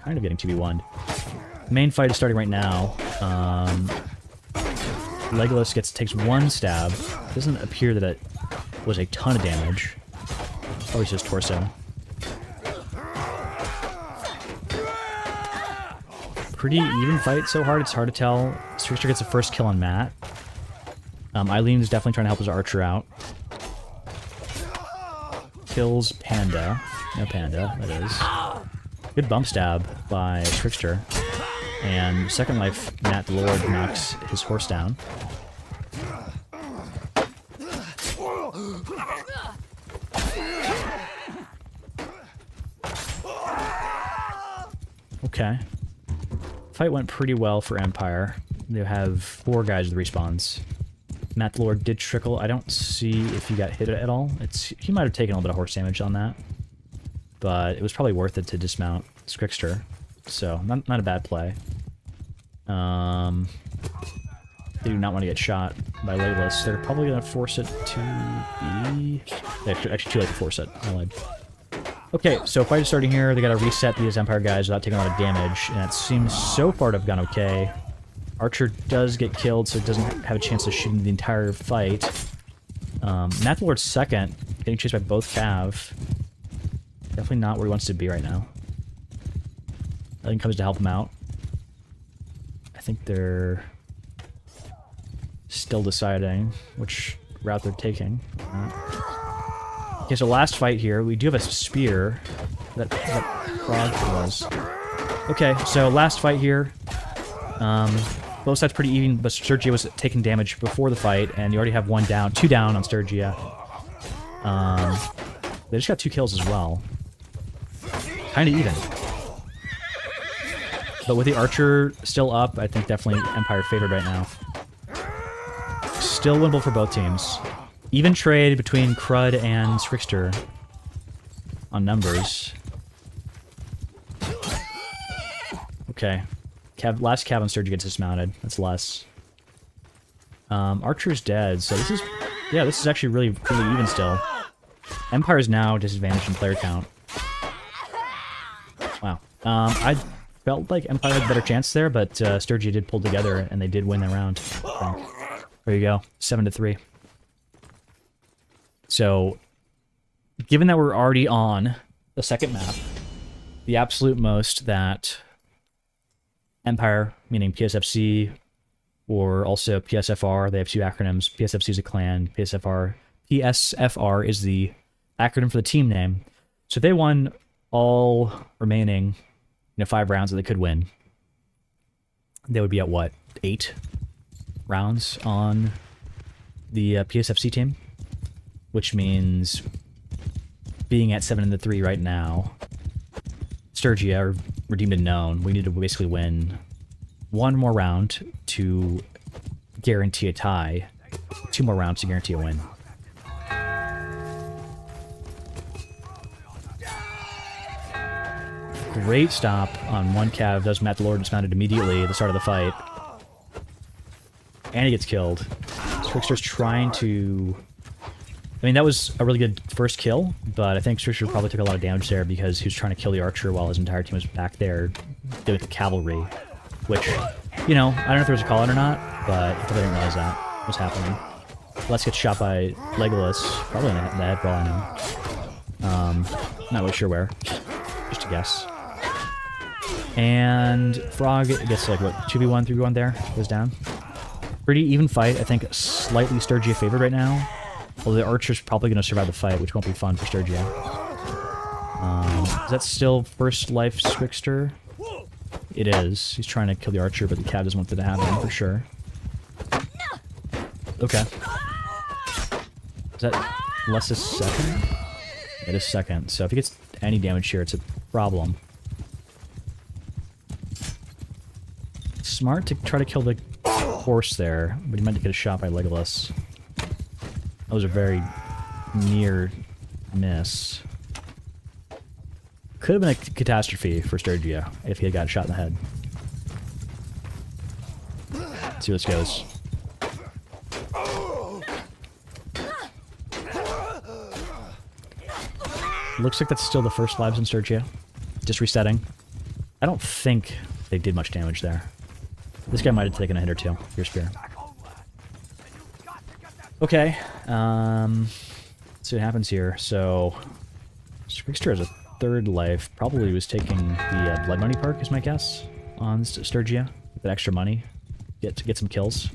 kind of getting 2v1'd. The main fight is starting right now. Legolas takes one stab. Doesn't appear that it was a ton of damage. Probably just torso. Pretty even fight so hard, it's hard to tell. Trickster gets the first kill on Matt. Eileen is definitely trying to help his archer out. Kills Panda. No Panda, that is. Good bump stab by Trickster. And second life, Matt the Lord knocks his horse down. Okay. Fight went pretty well for Empire. They have 4 guys with respawns. Matt the Lord did trickle. I don't see if he got hit at all. He might have taken a little bit of horse damage on that. But it was probably worth it to dismount Trickster. So, not a bad play. They do not want to get shot by Legolas. They're probably going to force it to be... They actually too late to force it. I lied. Okay, so fight is starting here. They got to reset these Empire guys without taking a lot of damage, and it seems so far to have gone okay. Archer does get killed, so it doesn't have a chance to shoot in the entire fight. Matt the Lord's second, getting chased by both cav. Definitely not where he wants to be right now. Nothing comes to help him out. I think they're still deciding which route they're taking. Okay, so last fight here. We do have a spear. That frog was. Okay, so last fight here. Both sides pretty even, but Sturgia was taking damage before the fight, and you already have 2 down on Sturgia. They just got 2 kills as well. Kind of even. But with the Archer still up, I think definitely Empire favored right now. Still winnable for both teams. Even trade between Crud and Trickster on numbers. Okay. Last cav on Sturgia gets dismounted. That's less. Archer's dead, so this is actually really even still. Empire is now disadvantaged in player count. Wow. I felt like Empire had a better chance there, but Sturgia did pull together, and they did win the round. There you go. 7-3. So, given that we're already on the second map, the absolute most that Empire, meaning PSFC, or also PSFR, they have 2 acronyms. PSFC is a clan, PSFR is the acronym for the team name. So if they won all remaining 5 rounds that they could win. They would be at what, 8 rounds on the PSFC team, which means being at 7-3 right now, Sturgia, or Redeemed and Known, we need to basically win 1 more round to guarantee a tie, 2 more rounds to guarantee a win. Great stop on one cav, does Matt the Lord dismounted immediately at the start of the fight. And he gets killed. Trickster's trying to... I mean, that was a really good first kill, but I think Trickster probably took a lot of damage there because he was trying to kill the archer while his entire team was back there doing the cavalry. Which, you know, I don't know if there was a call out or not, but I probably didn't realize that was happening. Let's get shot by Legolas, probably in the head for all I know. Not really sure where, just a guess. And Frog gets like, what, 2v1, 3v1 there, goes down. Pretty even fight, I think slightly Sturgia favored right now. Although the Archer's probably going to survive the fight, which won't be fun for Sturgia. Is that still first life Swickster? It is. He's trying to kill the Archer, but the Cav doesn't want that to happen, for sure. Okay. Is that less a second? It is second, so if he gets any damage here, it's a problem. Smart to try to kill the horse there, but he might get a shot by Legolas. That was a very near miss. Could have been a catastrophe for Sturgia if he had got shot in the head. Let's see how this goes. Looks like that's still the first lives in Sturgia. Just resetting. I don't think they did much damage there. This guy might have taken a hit or two. Your spear. Okay. Let's see what happens here. So, Squickster has a third life. Probably was taking the blood money perk, is my guess, on Sturgia. With that extra money. Get some kills.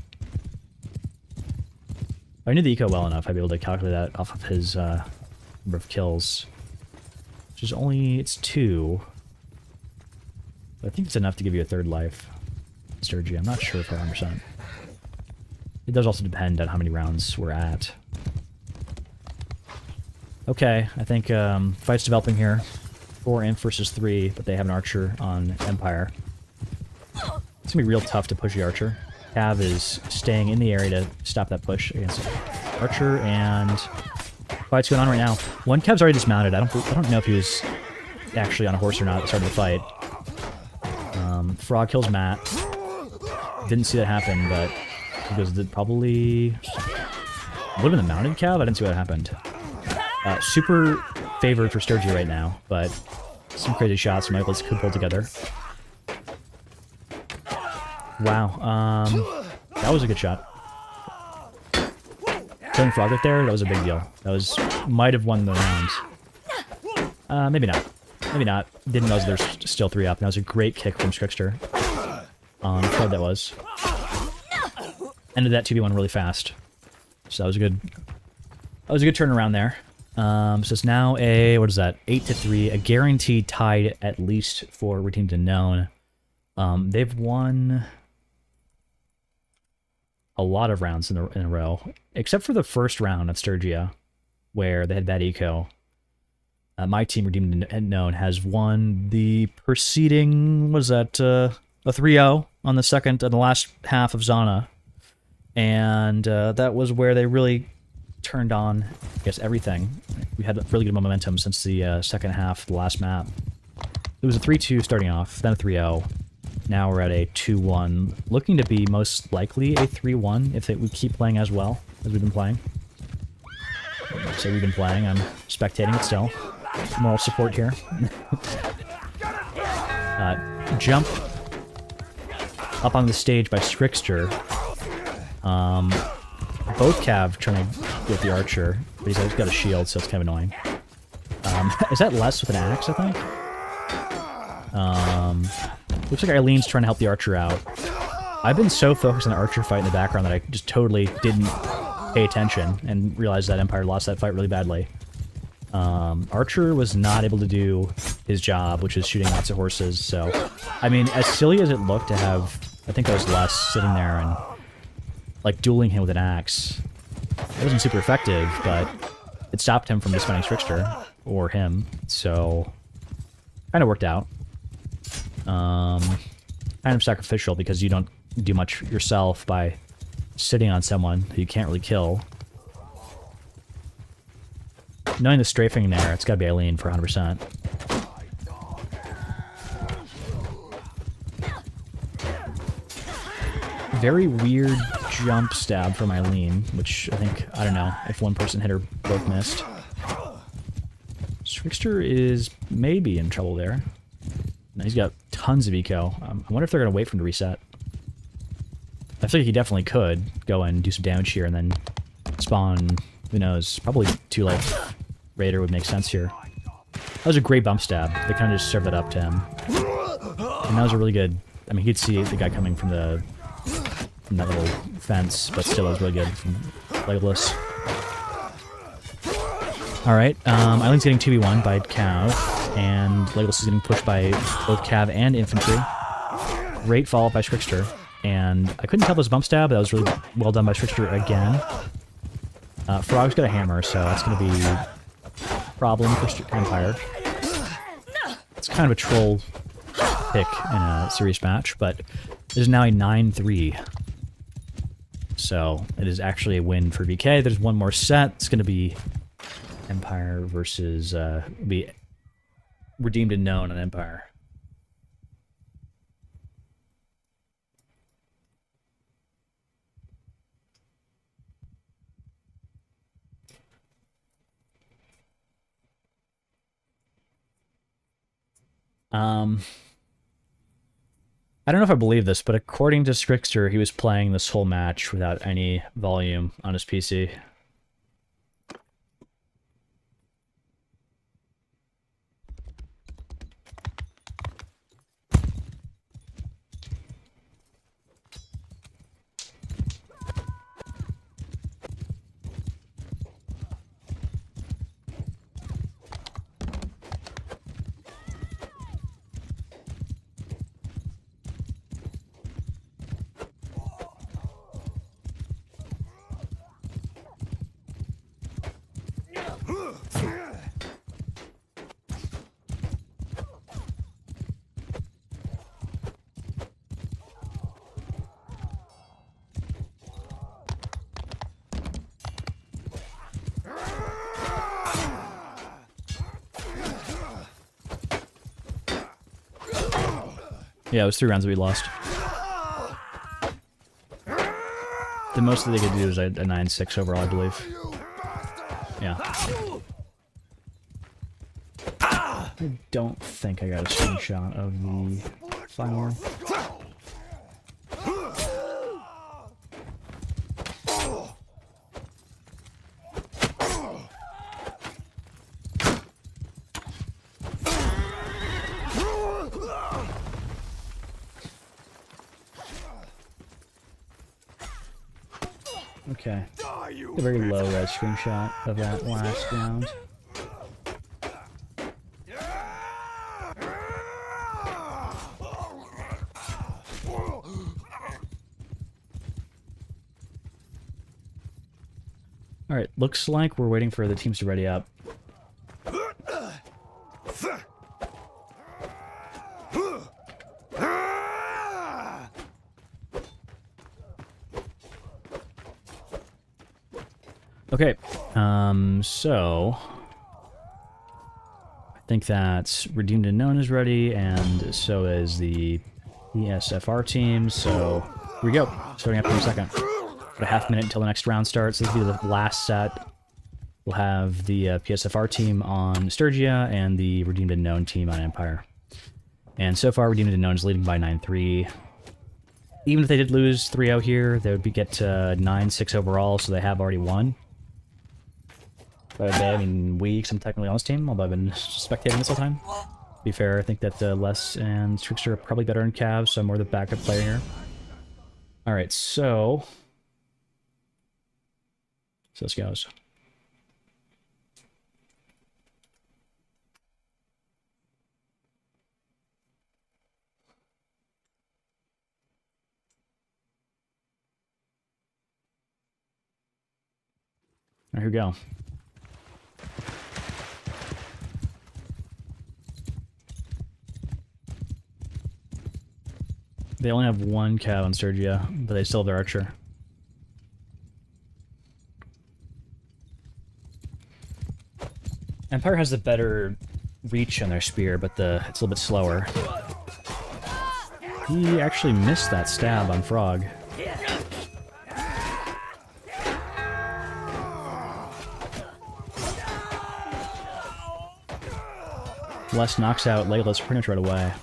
If I knew the eco well enough, I'd be able to calculate that off of his number of kills. Which is only... it's 2. But I think it's enough to give you a third life. Sturgia. I'm not sure if 100%. It does also depend on how many rounds we're at. Okay, I think fight's developing here. 4 Imp versus 3, but they have an Archer on Empire. It's gonna be real tough to push the Archer. Cav is staying in the area to stop that push against Archer, and fight's going on right now. One Cav's already dismounted. I don't know if he was actually on a horse or not at the start of the fight. Frog kills Matt. Didn't see that happen, but because it probably would have been the mounted Cav. I didn't see what happened. Super favored for Sturgia right now, but some crazy shots Michaels could pull together. Wow, that was a good shot. Killing Frog right there, that was a big deal. That might have won the round. Maybe not. Maybe not. Didn't realize there's still 3 up. That was a great kick from Squickster. How that was. Ended that 2v1 really fast. So that was a good... that was a good turnaround there. So it's now a... what is that? 8-3. A guaranteed tied at least for Redeemed and Known. They've won... a lot of rounds in a row. Except for the first round at Sturgia, where they had bad eco. My team, Redeemed and Known, has won the preceding... what is that? A 3-0 on the second and the last half of Zana. And that was where they really turned on, I guess, everything. We had really good momentum since the second half, the last map. It was a 3-2 starting off, then a 3-0. Now we're at a 2-1, looking to be most likely a 3-1 if we keep playing as well as we've been playing. So we've been playing, I'm spectating it still. Moral support here. Jump up on the stage by Scrickster. Both Cav trying to get the Archer, but he's got a shield, so it's kind of annoying. Is that less with an axe, I think? Looks like Eileen's trying to help the Archer out. I've been so focused on the Archer fight in the background that I just totally didn't pay attention and realized that Empire lost that fight really badly. Archer was not able to do his job, which is shooting lots of horses, so... I mean, as silly as it looked to have, I think it was Les sitting there and, like, dueling him with an axe. It wasn't super effective, but it stopped him from dismounting Trickster, or him, so... Kind of worked out. Kind of sacrificial, because you don't do much yourself by sitting on someone who you can't really kill. Knowing the strafing there, it's gotta be Eileen for 100%. Very weird jump stab from Eileen, which I think, I don't know, if one person hit her, both missed. Trickster is maybe in trouble there. No, he's got tons of eco. I wonder if they're going to wait for him to reset. I feel like he definitely could go and do some damage here and then spawn, who knows, probably 2 life Raider would make sense here. That was a great bump stab. They kind of just served that up to him. And that was a really good... I mean, he could see the guy coming from that little fence, but still it was really good from Legolas. Alright, Eileen's getting 2v1 by Cav, and Legolas is getting pushed by both Cav and Infantry. Great follow-up by Trickster, and I couldn't tell if it was a bump stab, but that was really well done by Trickster again. Frog's got a hammer, so that's going to be a problem for Empire. It's kind of a troll pick in a serious match, but it is now a 9-3. So it is actually a win for VK. There's one more set. It's going to be Empire versus be Redeemed and Known on Empire. I don't know if I believe this, but according to Trickster, he was playing this whole match without any volume on his PC. Yeah, it was 3 rounds that we lost. The most that they could do is a 9-6 overall, I believe. Yeah. I don't think I got a screenshot of the final. Okay. A very low res screenshot of that last round. Alright, looks like we're waiting for the teams to ready up. Okay, so I think that Redeemed and Known is ready, and so is the PSFR team, so here we go, starting up in a second. Got a half minute until the next round starts. This will be the last set. We'll have the PSFR team on Sturgia and the Redeemed and Known team on Empire. And so far, Redeemed and Known is leading by 9-3. Even if they did lose 3-0 here, they would get to 9-6 overall, so they have already won. But I mean, I'm technically on this team, although I've been spectating this whole time. To be fair, I think that Les and Trickster are probably better in Cavs, so I'm more the backup player here. Alright, so this goes. Here we go. They only have one cav on Sturgia, but they still have their archer. Empire has the better reach on their spear, but it's a little bit slower. He actually missed that stab on Frog. Les knocks out Layla's pretty much right away.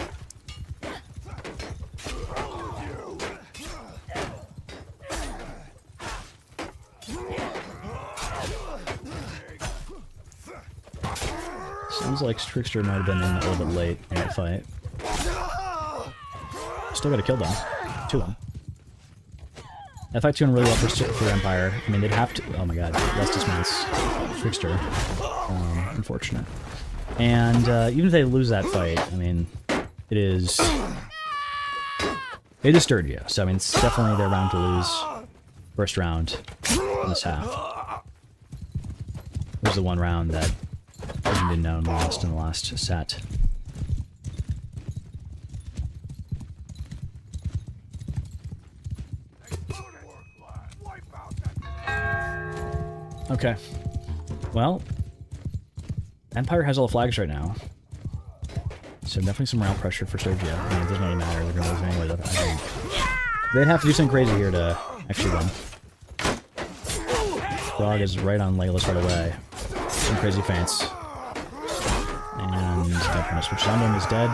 Sounds like Trickster might have been in a little bit late in that fight. Still got a kill though. 2 of them. That fight's doing really well for Empire. I mean, they'd have to... Oh my god, less dismounts. Trickster. Unfortunate. And even if they lose that fight, I mean, it is... It is Sturgia, so I mean, it's definitely their round to lose. First round in this half. It was the one round that didn't know and lost in the last set. Okay. Well, Empire has all the flags right now. So definitely some round pressure for Sturgia. I mean, it doesn't really matter. They're going to lose anyway. I think they'd have to do something crazy here to actually win. Frog is right on Layla's right away. Some crazy feints. And I'm trying to switch down to him. He's dead.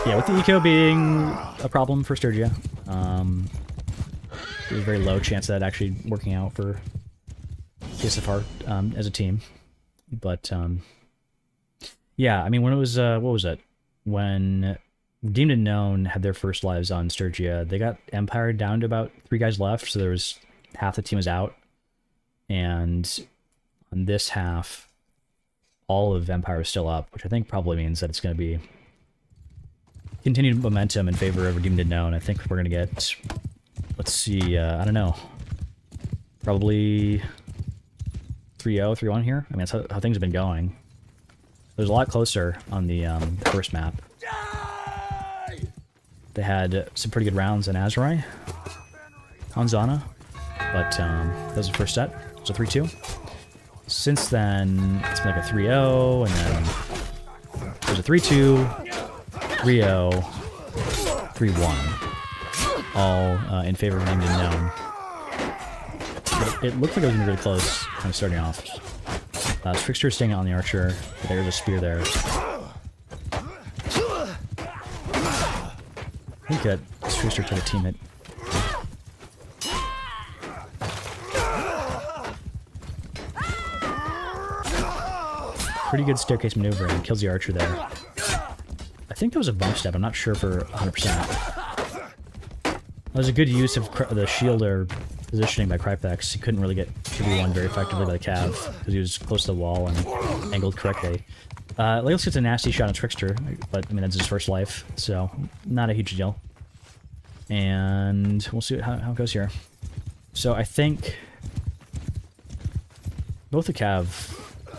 Yeah, with the eco being a problem for Sturgia, there's a very low chance of that actually working out for PSFR as a team. But, yeah, I mean, when it was, what was it? When Deemed and Known had their first lives on Sturgia, they got Empire down to about 3 guys left, so there was half the team was out. And on this half, all of Empire is still up, which I think probably means that it's going to be continued momentum in favor of Deemed and Known. I think we're going to get, let's see, I don't know, probably 3-0, 3-1 here. I mean, that's how things have been going. It was a lot closer on the first map. They had some pretty good rounds in Azurai, Hanzana, but that was the first set. It was a 3-2. Since then, it's been like a 3-0, and then there's a 3-2, 3-0, 3-1, all in favor of Named and Known. But it looked like it was going to be really close, kind of starting off. Trickster staying on the archer, but there's a spear there. I think that Trickster took a team hit. Pretty good staircase maneuver and kills the archer there. I think that was a bump step, I'm not sure for 100%. That was a good use of the shield or positioning by Crypex. He couldn't really get 2v1 very effectively by the Cav, because he was close to the wall and angled correctly. Leos gets a nasty shot on Trickster, but I mean that's his first life, so not a huge deal. And we'll see how it goes here. So I think both the Cav...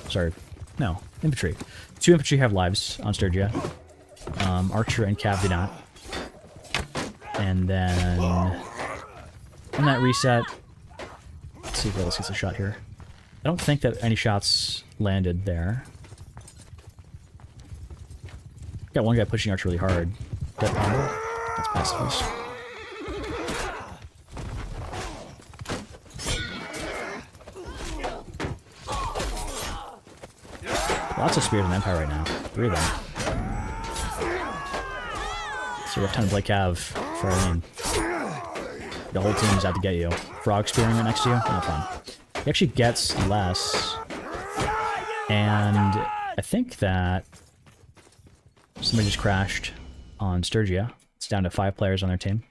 Sorry. No, infantry. 2 infantry have lives on Sturgia. Archer and Cav do not. And then on that reset, let's see if Willis gets a shot here. I don't think that any shots landed there. Got one guy pushing Archer really hard. That's pacifist. Lots of spears in Empire right now. 3 of them. So we have time to play Cav for Arlene. The whole team's out to get you. Frog spearing right next to you? Not fun. He actually gets less. And I think that somebody just crashed on Sturgia. It's down to 5 players on their team.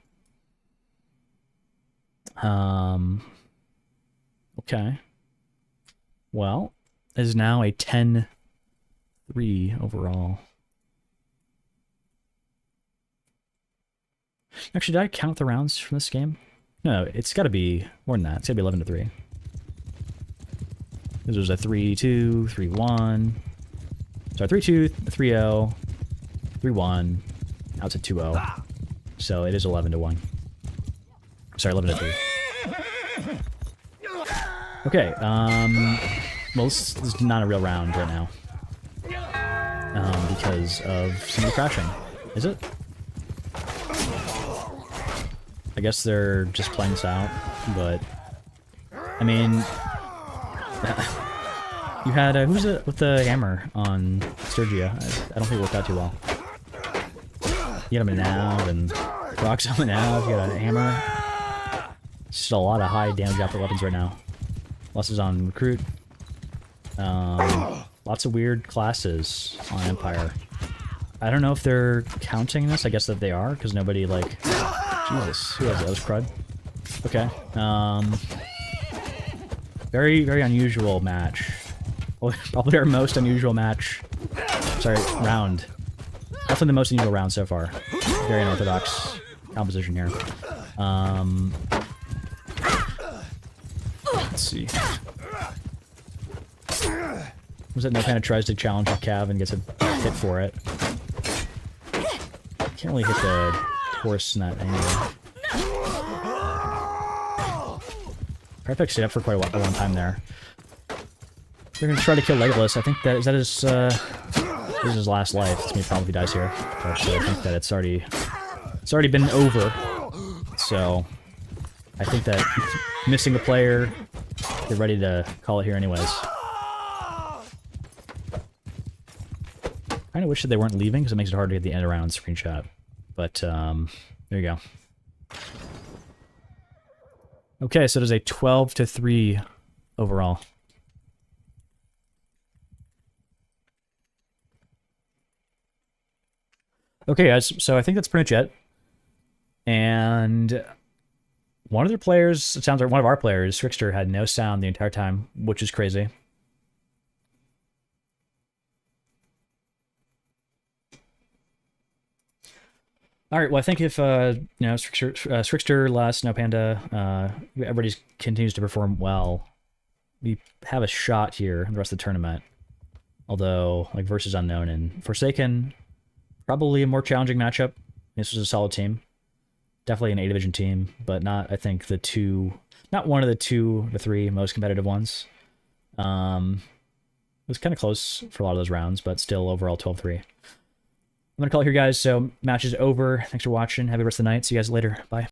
Okay. Well, it is now a 10-3 overall. Actually, did I count the rounds from this game? No, it's got to be more than that. It's got to be 11-3. This was a 3-2, 3-1. Sorry, 3-2, 3-0, 3-1. Now it's a 2-0. So it is 11-1. Sorry, 11-3. Okay, well, this is not a real round right now. Because of somebody crashing. Is it? I guess they're just playing this out, but... I mean... you had, who's it with the hammer on Sergio? I don't think it worked out too well. You got him in out, and rocks him in out, you got a hammer. It's just a lot of high damage output weapons right now. Losses on Recruit. Lots of weird classes on Empire. I don't know if they're counting this. I guess that they are, because nobody, like... Jesus, who was it? That was Crud? Okay. Very, very unusual match. Well, probably our most unusual match. Sorry, round. Definitely the most unusual round so far. Very unorthodox composition here. Let's see. Was it No Panda tries to challenge a Cav and gets a hit for it? Can't really hit the horse in that angle. Perfect stayed up for quite a long time there. They're gonna try to kill Legolas. I think that is his this is his last life. It's gonna be a problem if he dies here. But I think that it's already been over. So I think that missing a player, they're ready to call it here anyways. I kinda wish that they weren't leaving because it makes it hard to get the end around screenshot. But there you go. Okay, so it is a 12-3 overall. Okay, guys, so I think that's pretty much it. And one of their players, it sounds like one of our players, Trickster, had no sound the entire time, which is crazy. All right, well, I think if, you know, Trickster, Les, No Panda, everybody continues to perform well, we have a shot here in the rest of the tournament. Although, like, versus Unknown and Forsaken, probably a more challenging matchup. This was a solid team. Definitely an A-Division team, but not, I think, not one of the 2 to 3 most competitive ones. It was kind of close for a lot of those rounds, but still overall 12-3. I'm going to call it here, guys, so match is over. Thanks for watching. Have a good rest of the night. See you guys later. Bye.